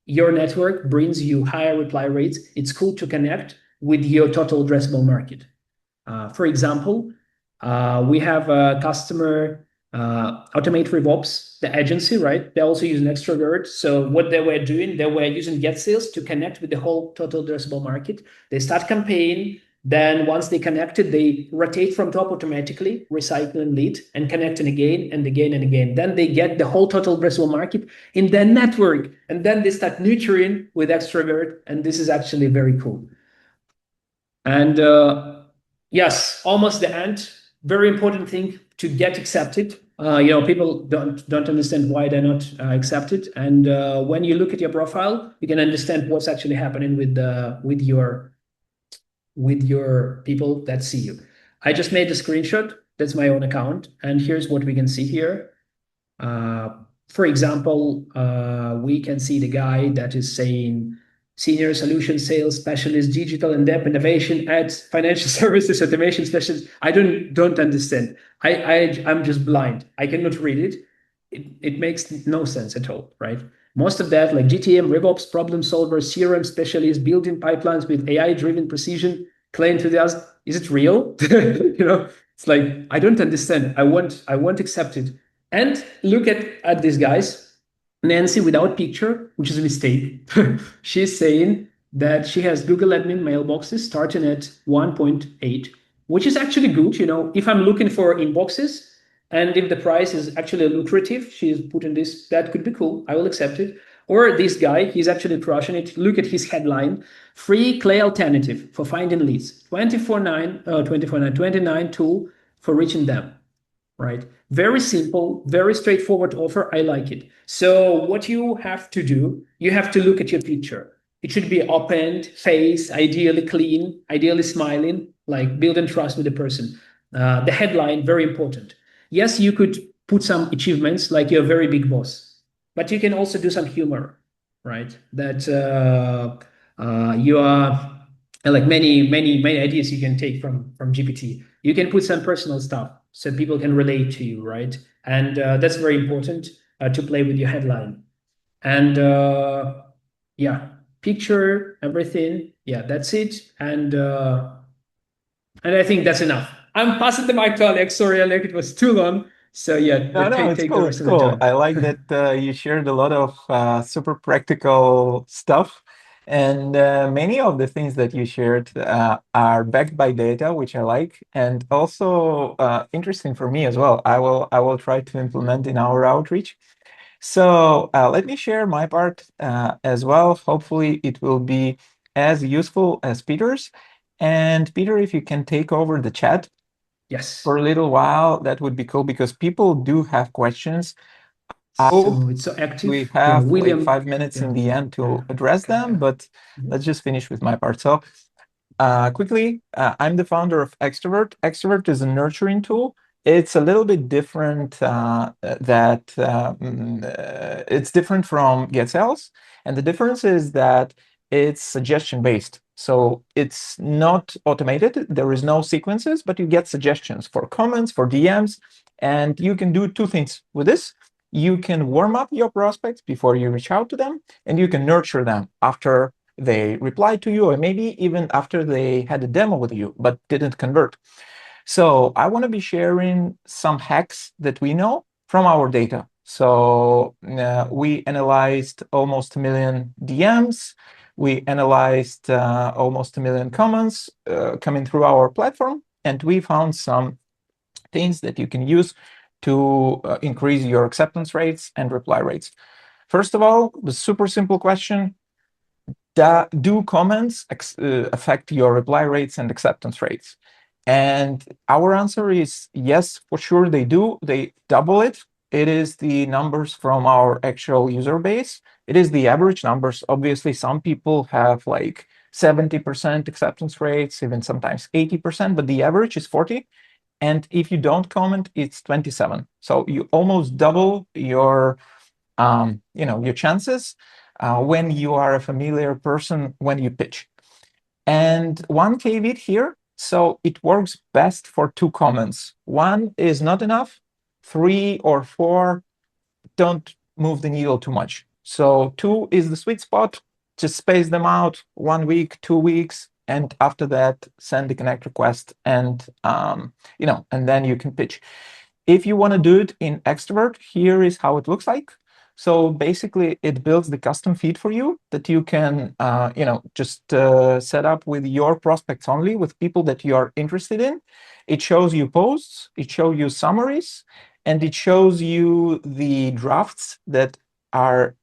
your network brings you higher reply rates, it's cool to connect with your total addressable market. For example, we have a customer, Automate RevOps, the agency, right? They also use an Extrovert. So what they were doing, they were using Get Sales to connect with the whole total addressable market. They start campaign. Then once they connected, they rotate from top automatically, recycling lead and connecting again and again and again. Then they get the whole total addressable market in their network. And then they start nurturing with Extrovert. And this is actually very cool. And yes, almost the end. Very important thing to get accepted. People don't understand why they're not accepted. And when you look at your profile, you can understand what's actually happening with your people that see you. I just made a screenshot. That's my own account, and here's what we can see here. Uh, for example, we can see the guy that is saying senior solution sales specialist, digital and depth innovation at financial services automation specialist. I don't understand. I'm just blind. I cannot read it. It makes no sense at all, right? Most of that, like GTM, RevOps, problem solver, CRM specialist, building pipelines with AI-driven precision, client enthusiast. Is it real? It's like I don't understand. I won't accept it. And look at these guys. Nancy without picture, which is a mistake. She's saying that she has Google admin mailboxes starting at 1.8, which is actually good. If I'm looking for inboxes and if the price is actually lucrative, she's putting this, that could be cool. I will accept it. Or this guy, he's actually crushing it. Look at his headline: free clay alternative for finding leads. 29 tool for reaching them, right? Very simple, very straightforward offer. I like it. So what you have to do, you have to look at your picture. It should be opened, face, ideally clean, ideally smiling, like building trust with the person. The headline, very important. Yes, you could put some achievements like you're a very big boss, but you can also do some humor, right? That you are like many ideas you can take from GPT. You can put some personal stuff so people can relate to you, right? And that's very important to play with your headline. And yeah, picture everything. Yeah, that's it. And I think that's enough. I'm passing the mic to Alex. Sorry, Alex, it was too long. So yeah, No, no, it's take the cool. It's rest of the cool. time. I like that you shared a lot of super practical stuff. And many of the things that you shared are backed by data, which I like, and also interesting for me as well. I will try to implement in our outreach. So let me share my part as well. Hopefully, it will be as useful as Peter's. And Peter, if you can take over the chat Yes. for a little while, that would be cool because people do have questions. I hope So it's so we active. Yeah, have like William. 5 minutes in Yeah, the end yeah, to address them, yeah. but let's just finish with my part. So quickly, I'm the founder of Extrovert. Extrovert is a nurturing tool. It's a little bit different it's different from Get Sales. And the difference is that it's suggestion based. So it's not automated. There is no sequences, but you get suggestions for comments, for DMs, and you can do two things with this. You can warm up your prospects before you reach out to them, and you can nurture them after they replied to you, or maybe even after they had a demo with you, but didn't convert. So I want to be sharing some hacks that we know from our data. So we analyzed almost 1 million DMs. We analyzed almost 1 million comments coming through our platform, and we found some things that you can use to increase your acceptance rates and reply rates. First of all, the super simple question: do comments affect your reply rates and acceptance rates? And our answer is yes, for sure they do. They double it. It is the numbers from our actual user base. It is the average numbers. Obviously, some people have like 70% acceptance rates, even sometimes 80%, but the average is 40. And if you don't comment, it's 27. So you almost double your your chances when you are a familiar person when you pitch. And one caveat here, so it works best for two comments. One is not enough, three or four don't move the needle too much. So two is the sweet spot. Just space them out 1 week, 2 weeks, and after that, send the connect request, and and then you can pitch. If you want to do it in Extrovert, here is how it looks like. So basically, it builds the custom feed for you that you can, just set up with your prospects only, with people that you are interested in. It shows you posts, it shows you summaries, and it shows you the drafts that are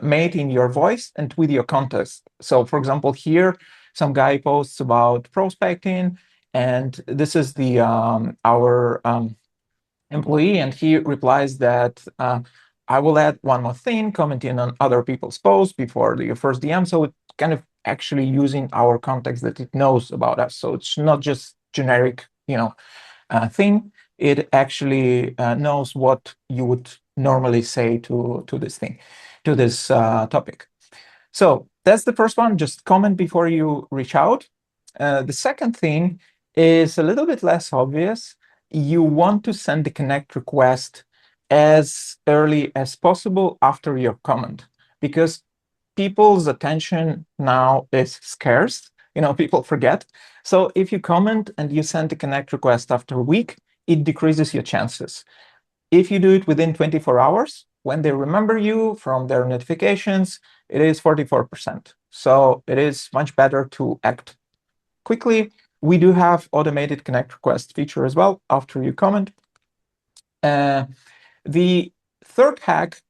made in your voice and with your context. So, for example, here, some guy posts about prospecting, and this is the our employee, and he replies that I will add one more thing, commenting on other people's posts before your first DM. So it kind of actually using our context that it knows about us. So it's not just generic, thing. It actually knows what you would normally say to this thing, to this topic. So that's the first one. Just comment before you reach out. The second thing is a little bit less obvious. You want to send the connect request as early as possible after your comment, because people's attention now is scarce. People forget. So if you comment and you send a connect request after a week, it decreases your chances. If you do it within 24 hours, when they remember you from their notifications, it is 44%. So it is much better to act quickly. We do have automated connect request feature as well after you comment. The third hack,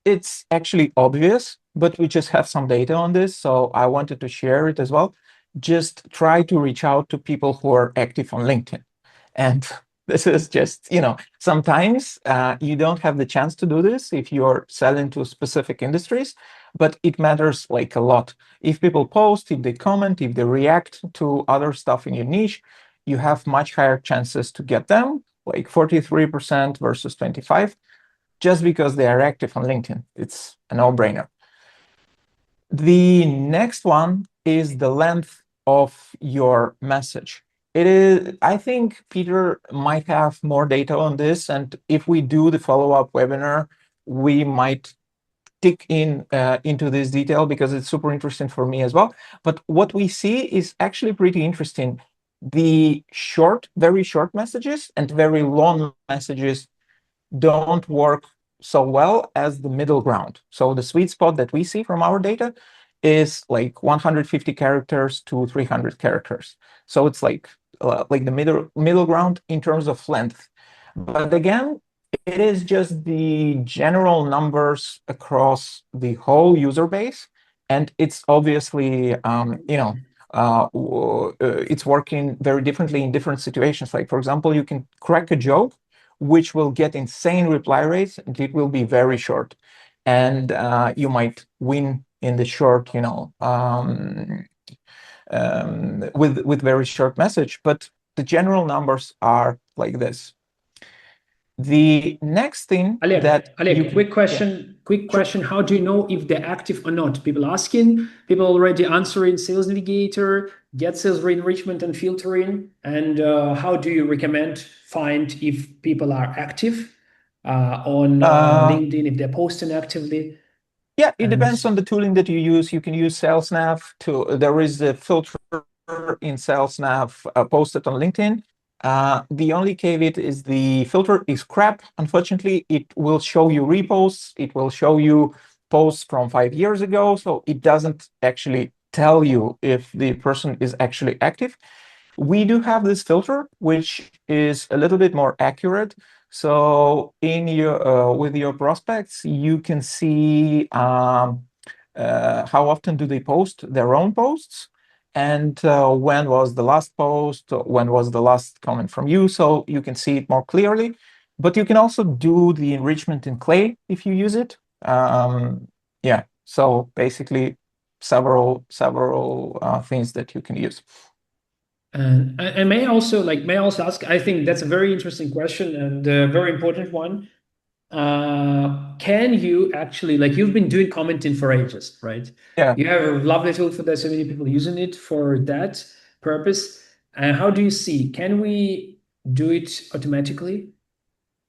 it's actually obvious, but we just have some data on this, so I wanted to share it as well. Just try to reach out to people who are active on LinkedIn. And this is just, sometimes you don't have the chance to do this if you're selling to specific industries, but it matters like a lot. If people post, if they comment, if they react to other stuff in your niche, you have much higher chances to get them, like 43% versus 25, just because they are active on LinkedIn. It's a no-brainer. The next one is the length of your message. I think Peter might have more data on this, and if we do the follow-up webinar, we might dig into this detail because it's super interesting for me as well. But what we see is actually pretty interesting. The very short messages and very long messages don't work so well as the middle ground. So the sweet spot that we see from our data is like 150 characters to 300 characters. So it's like the middle ground in terms of length. But again, it is just the general numbers across the whole user base, and it's obviously it's working very differently in different situations. Like, for example, you can crack a joke which will get insane reply rates, and it will be very short, and you might win in the short, with very short message. But the general numbers are like this. The next thing that you Oleg, can, quick yeah, question. Quick sure. question. How do you know if they're active or not? People asking, people already answering Sales Navigator, Get Sales Reenrichment and filtering. And how do you recommend find if people are active on Uh, LinkedIn, if they're posting actively? Yeah, it And depends on the tooling that you use. You can use SalesNav there is a filter in SalesNav posted on LinkedIn. The only caveat is the filter is crap. Unfortunately, it will show you reposts. It will show you posts from 5 years ago. So it doesn't actually tell you if the person is actually active. We do have this filter, which is a little bit more accurate. So in your with your prospects, you can see how often do they post their own posts, and when was the last post, when was the last comment from you, so you can see it more clearly. But you can also do the enrichment in Clay if you use it. Yeah, so basically several things that you can use. and may I also ask, I think that's a very interesting question and a very important one. Can you actually, like, you've been doing commenting for ages, right? Yeah. You have a lovely tool for that, so many people using it for that purpose. And how do you see? Can we do it automatically?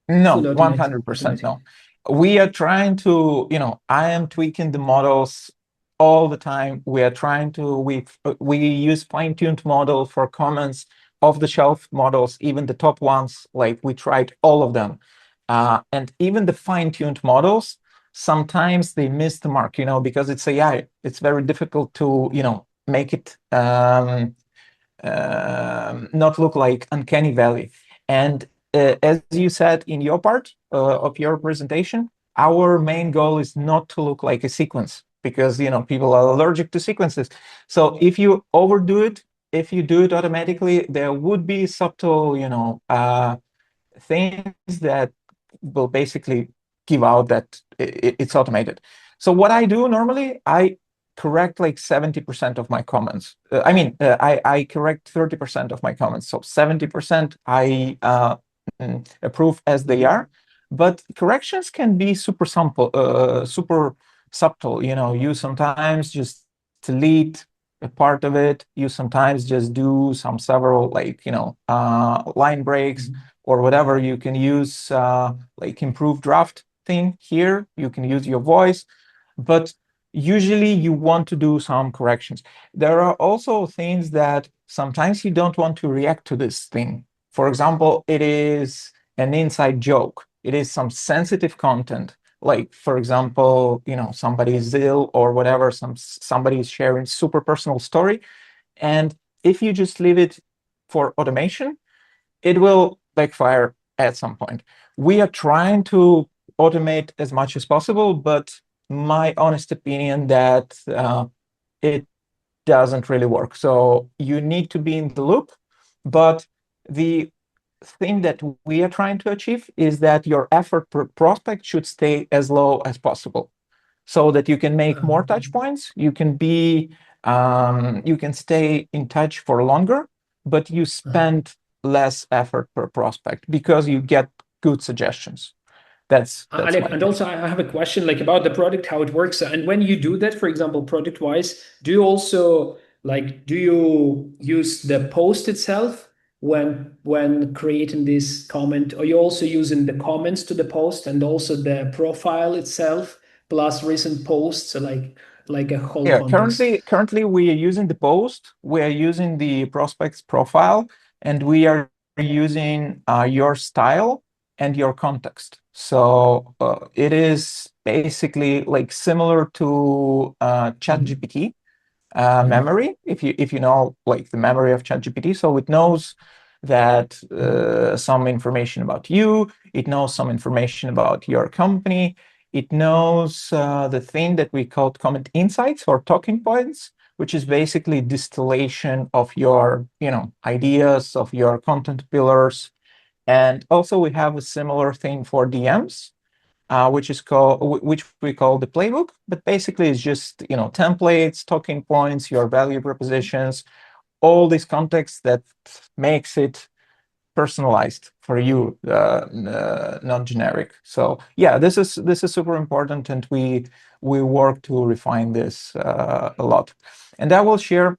No, Fully automatic. 100% no. We are trying to, I am tweaking the models all the time. We are trying to, we use fine-tuned model for comments, off-the-shelf models, even the top ones, like we tried all of them. And even the fine-tuned models, sometimes they miss the mark, because it's AI. It's very difficult to, make it not look like uncanny valley. And as you said in your part of your presentation, our main goal is not to look like a sequence, because people are allergic to sequences. So if you overdo it, if you do it automatically, there would be subtle things that will basically give out that it's automated. So what I do normally, I correct like 70% of my comments. I correct 30% of my comments. So 70% I approve as they are. But corrections can be super super subtle. You sometimes just delete a part of it. You sometimes just do several line breaks or whatever. You can use like improved draft thing here. You can use your voice, but usually you want to do some corrections. There are also things that sometimes you don't want to react to this thing. For example, it is an inside joke. It is some sensitive content. Like, for example, somebody is ill or whatever, somebody is sharing super personal story. And if you just leave it for automation, it will backfire at some point. We are trying to automate as much as possible, but my honest opinion that it doesn't really work. So you need to be in the loop, but the thing that we are trying to achieve is that your effort per prospect should stay as low as possible, so that you can make more touch points. You can stay in touch for longer, but you spend less effort per prospect because you get good suggestions. That's Alec, my and opinion. also I have a question like about the product, how it works. And when you do that, for example, product wise, do you also like do you use the post itself when creating this comment, or you also using the comments to the post and also the profile itself plus recent posts, like a whole Yeah, context? currently we are using the post, we are using the prospect's profile, and we are using your style and your context. So it is basically like similar to ChatGPT memory, if you know like the memory of ChatGPT. So it knows that some information about you, it knows some information about your company, it knows the thing that we call comment insights or talking points, which is basically distillation of your, ideas, of your content pillars. And also we have a similar thing for DMs, which we call the playbook, but basically it's just templates, talking points, your value propositions, all this context that makes it personalized for you, not generic. So yeah, this is super important, and we work to refine this a lot. And I will share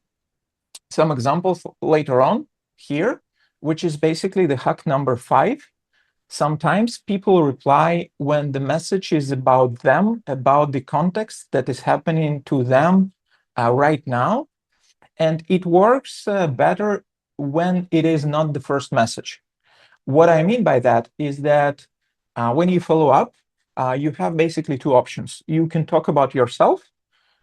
some examples later on here, which is basically the hack number 5. Sometimes people reply when the message is about them, about the context that is happening to them right now. And it works better when it is not the first message. What I mean by that is that when you follow up, you have basically two options. You can talk about yourself,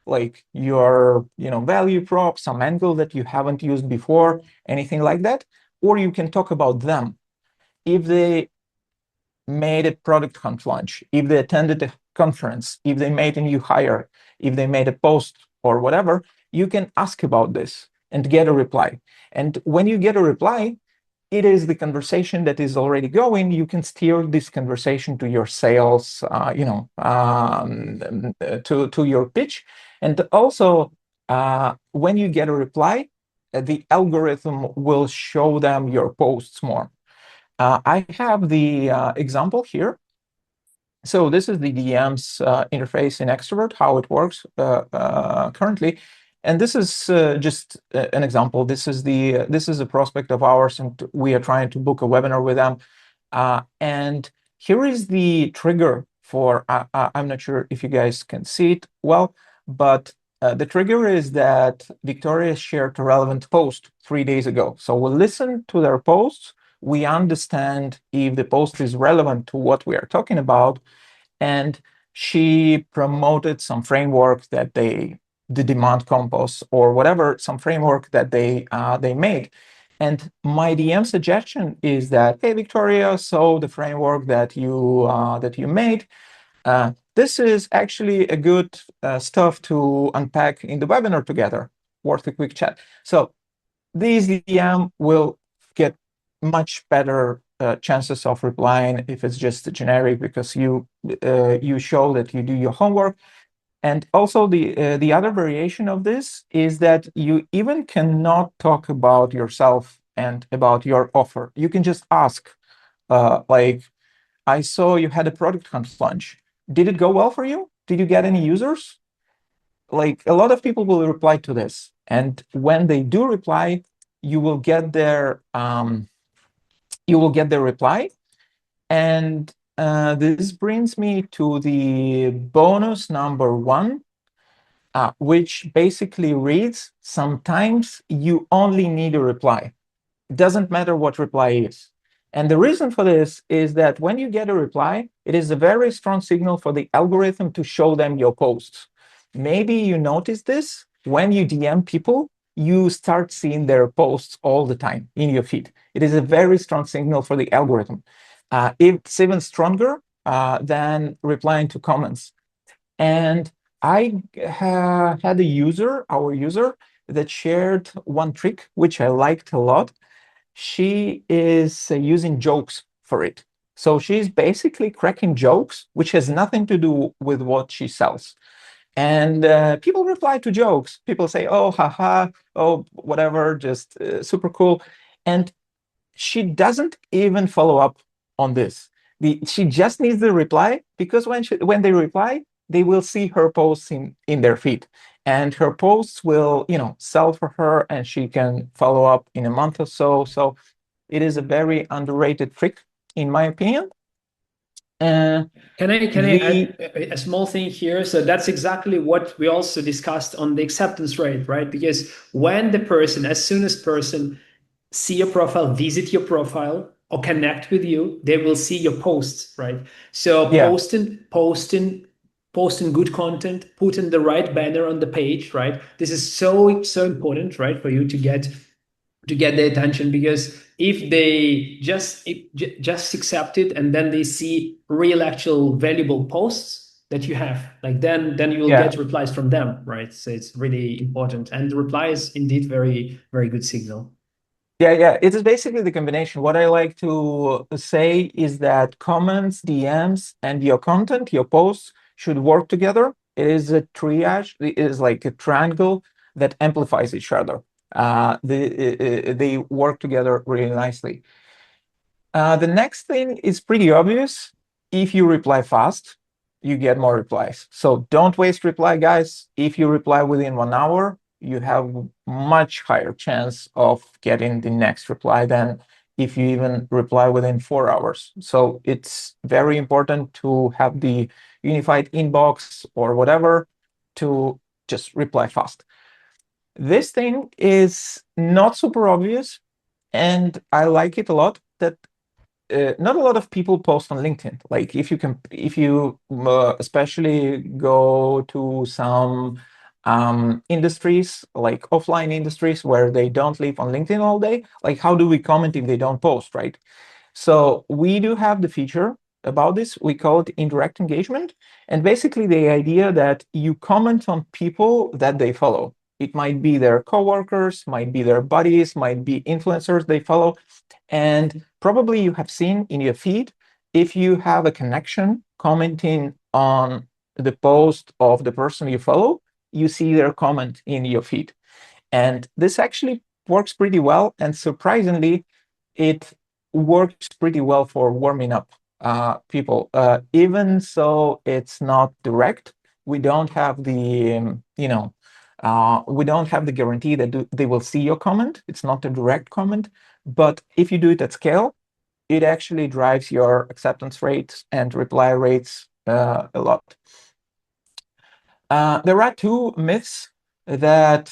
like your value prop, some angle that you haven't used before, anything like that. Or you can talk about them. If they made a product hunt launch, if they attended a conference, if they made a new hire, if they made a post or whatever, you can ask about this and get a reply. And when you get a reply, it is the conversation that is already going. You can steer this conversation to your sales, to your pitch. And also, when you get a reply, the algorithm will show them your posts more. I have the example here. So this is the DM's interface in Extrovert, how it works currently. And this is just an example. This is a prospect of ours, and we are trying to book a webinar with them. And here is the trigger for, I'm not sure if you guys can see it well, but the trigger is that Victoria shared a relevant post 3 days ago. So we'll listen to their posts. We understand if the post is relevant to what we are talking about. And she promoted some framework that the demand compose or whatever, some framework that they made. And my DM suggestion is that, hey, Victoria, so the framework that you made, this is actually a good stuff to unpack in the webinar together, worth a quick chat. So these DM will get much better chances of replying if it's just a generic, because you show that you do your homework. And also the other variation of this is that you even cannot talk about yourself and about your offer. You can just ask, like, I saw you had a product hunt launch. Did it go well for you? Did you get any users? Like, a lot of people will reply to this, and when they do reply, you will get their reply. And this brings me to the bonus number 1, which basically reads, sometimes you only need a reply. It doesn't matter what reply is. And the reason for this is that when you get a reply, it is a very strong signal for the algorithm to show them your posts. Maybe you notice this when you DM people, you start seeing their posts all the time in your feed. It is a very strong signal for the algorithm. It's even stronger than replying to comments. And I had our user, that shared one trick, which I liked a lot. She is using jokes for it. So she's basically cracking jokes, which has nothing to do with what she sells. And people reply to jokes. People say, oh, haha, oh, whatever, just super cool. And she doesn't even follow up on this. She just needs the reply, because when they reply, they will see her posts in their feed, and her posts will sell for her, and she can follow up in a month or so. So it is a very underrated trick, in my opinion. Can I add a small thing here? So that's exactly what we also discussed on the acceptance rate, right? Because when the person, as soon as person see your profile, visit your profile, or connect with you, they will see your posts, right? So Yeah. posting good content, putting the right banner on the page, right? This is so important, right, for you to get their attention, because if they just accept it and then they see real actual valuable posts that you have, like then you will Yeah. get replies from them, right? So it's really important, and the reply is indeed very good signal. Yeah. It is basically the combination. What I like to say is that comments, DMs, and your content, your posts should work together. It is a triage. It is like a triangle that amplifies each other. They work together really nicely. The next thing is pretty obvious. If you reply fast, you get more replies. So don't waste reply, guys. If you reply within 1 hour, you have much higher chance of getting the next reply than if you even reply within 4 hours. So it's very important to have the unified inbox or whatever to just reply fast. This thing is not super obvious, and I like it a lot that not a lot of people post on LinkedIn. Like if you especially go to some industries, like offline industries where they don't live on LinkedIn all day, like how do we comment if they don't post, right? So we do have the feature about this. We call it indirect engagement. And basically the idea that you comment on people that they follow. It might be their coworkers, might be their buddies, might be influencers they follow. And probably you have seen in your feed, if you have a connection commenting on the post of the person you follow, you see their comment in your feed. And this actually works pretty well. And surprisingly, it works pretty well for warming up people. Even so, it's not direct. We don't have the, we don't have the guarantee that they will see your comment. It's not a direct comment. But if you do it at scale, it actually drives your acceptance rates and reply rates a lot. There are two myths that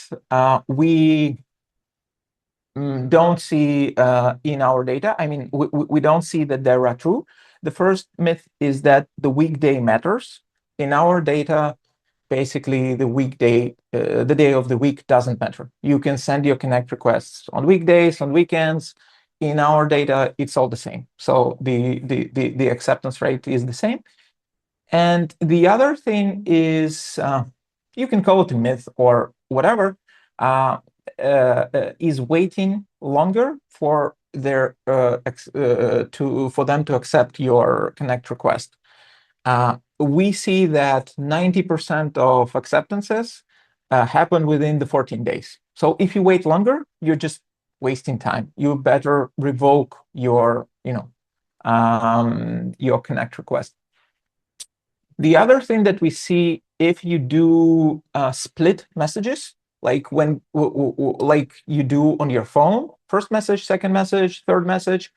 we don't see in our data. I mean, we don't see that they are true. The first myth is that the weekday matters. In our data, basically the day of the week doesn't matter. You can send your connect requests on weekdays, on weekends. In our data, it's all the same. So the acceptance rate is the same. And the other thing is, you can call it a myth or whatever, is waiting longer for their for them to accept your connect request. We see that 90% of acceptances happen within the 14 days. So if you wait longer, you're just wasting time. You better revoke your connect request. The other thing that we see, if you do split messages, like like you do on your phone, first message, second message, third message,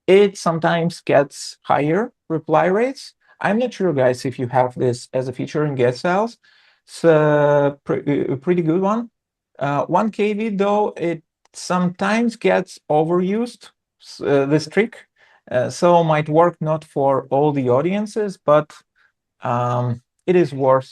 it sometimes gets higher reply rates. I'm not sure, guys, if you have this as a feature in Get Styles. It's a pretty good one. One caveat, though, it sometimes gets overused, this trick. So might work not for all the audiences, but it is worth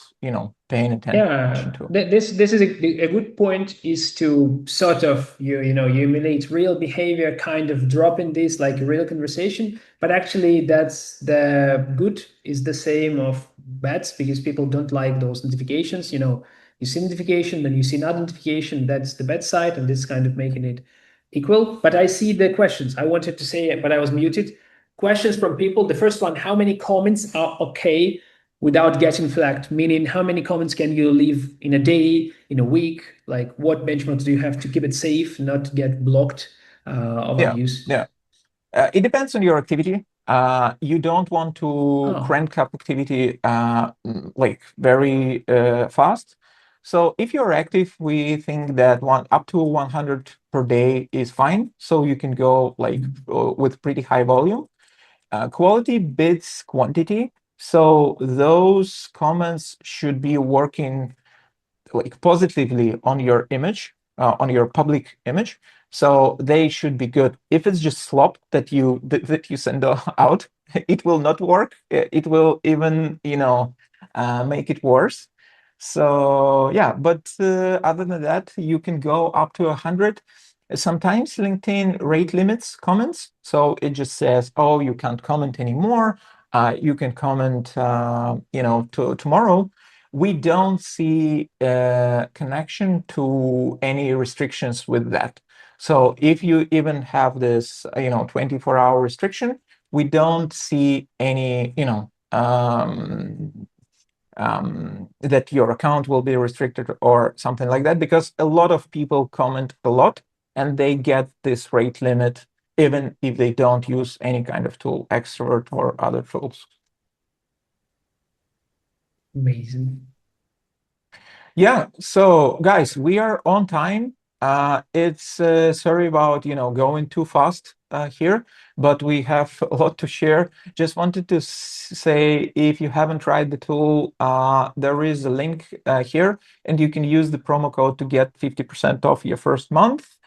paying attention Yeah, to. this is a good point, is to sort of you emulate real behavior, kind of drop in this like a real conversation, but actually that's the good is the same of bats, because people don't like those notifications. You see notification, then you see not notification. That's the bad side, and this kind of making it equal. But I see the questions. I wanted to say it, but I was muted. Questions from people. The first one: how many comments are okay without getting flagged? Meaning, how many comments can you leave in a day, in a week? Like, what benchmarks do you have to keep it safe, not get blocked of Yeah, abuse? yeah. It depends on your activity. You don't want to Oh, crank up activity like very fast. So if you're active, we think that up to 100 per day is fine. So you can go like with pretty high volume. Quality beats quantity. So those comments should be working like positively on your image, on your public image. So they should be good. If it's just slop that you send out, it will not work. It will even, make it worse. So yeah, but other than that, you can go up to 100. Sometimes LinkedIn rate limits comments. So it just says, oh, you can't comment anymore. You can comment, tomorrow. We don't see a connection to any restrictions with that. So if you even have this, 24-hour restriction, we don't see any, that your account will be restricted or something like that, because a lot of people comment a lot and they get this rate limit even if they don't use any kind of tool, Extrovert or other tools. Amazing. Yeah, so guys, we are on time. It's sorry about going too fast here, but we have a lot to share. Just wanted to say, if you haven't tried the tool, there is a link here, and you can use the promo code to get 50% off your first month.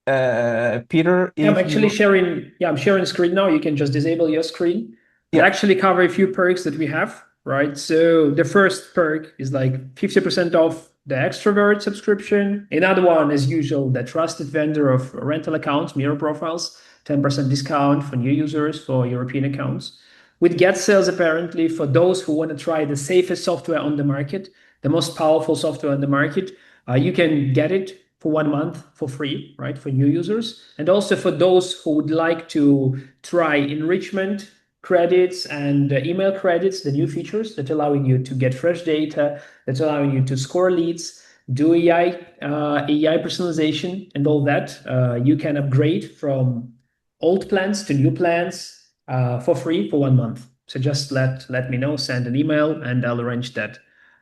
Peter, Yeah, I'm if actually you sharing. Yeah, I'm sharing screen now. You can just disable your screen. I'll yeah. actually cover a few perks that we have, right? So the first perk is like 50% off the Extrovert subscription. Another one, as usual, the trusted vendor of rental accounts, mirror profiles, 10% discount for new users for European accounts. With Get Sales, apparently, for those who want to try the safest software on the market, the most powerful software on the market, you can get it for 1 month for free, right, for new users. And also for those who would like to try enrichment credits and email credits, the new features that allowing you to get fresh data, that's allowing you to score leads, do AI personalization, and all that. You can upgrade from old plans to new plans for free for 1 month. So just let me know, send an email, and I'll arrange that.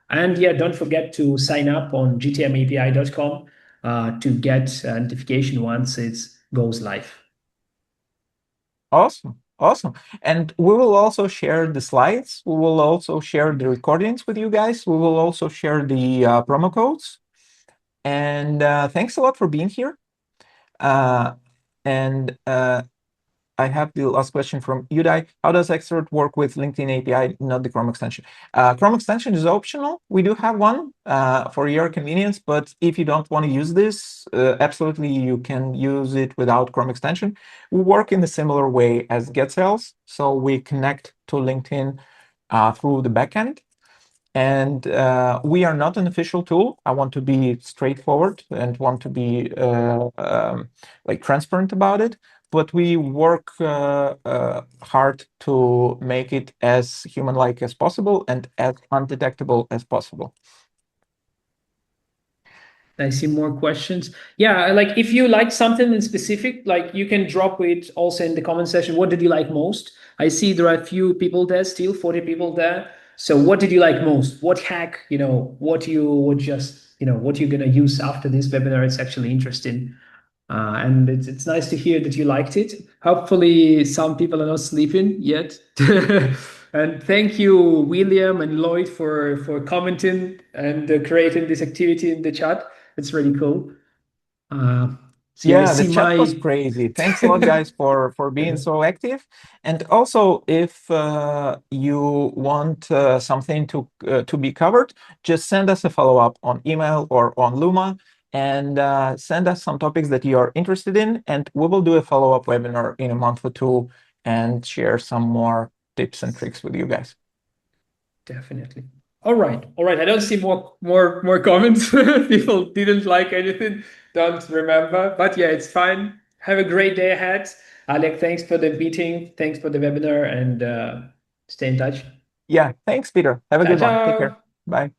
And yeah, don't forget to sign up on gtmapi.com to get a notification once it goes live. Awesome. Awesome. And we will also share the slides. We will also share the recordings with you guys. We will also share the promo codes. And thanks a lot for being here. And I have the last question from Udai. How does Extrovert work with LinkedIn API, not the Chrome extension? Chrome extension is optional. We do have one for your convenience, but if you don't want to use this, absolutely you can use it without Chrome extension. We work in a similar way as GetSales. So we connect to LinkedIn through the backend. And we are not an official tool. I want to be straightforward and want to be transparent about it. But we work hard to make it as human-like as possible and as undetectable as possible. I see more questions. Yeah, like if you like something in specific, like you can drop it also in the comment section. What did you like most? I see there are a few people there, still 40 people there. So what did you like most? What hack, what you would just, what you're gonna use after this webinar? It's actually interesting. And it's nice to hear that you liked it. Hopefully some people are not sleeping yet. And thank you, William and Lloyd, for commenting and creating this activity in the chat. It's really cool. So yeah, I Yeah, the see chat was my crazy. Thanks a lot, guys, for being so active. And also, if you want something to be covered, just send us a follow-up on email or on Luma, and send us some topics that you are interested in, and we will do a follow-up webinar in a month or two and share some more tips and tricks with you guys. definitely. All right, all right. I don't see more comments. People didn't like anything. Don't remember, but yeah, it's fine. Have a great day ahead. Oleg, thanks for the meeting. Thanks for the webinar, and stay in touch. Yeah, thanks, Peter. Have a Ciao, good one. Take care. ciao. Bye.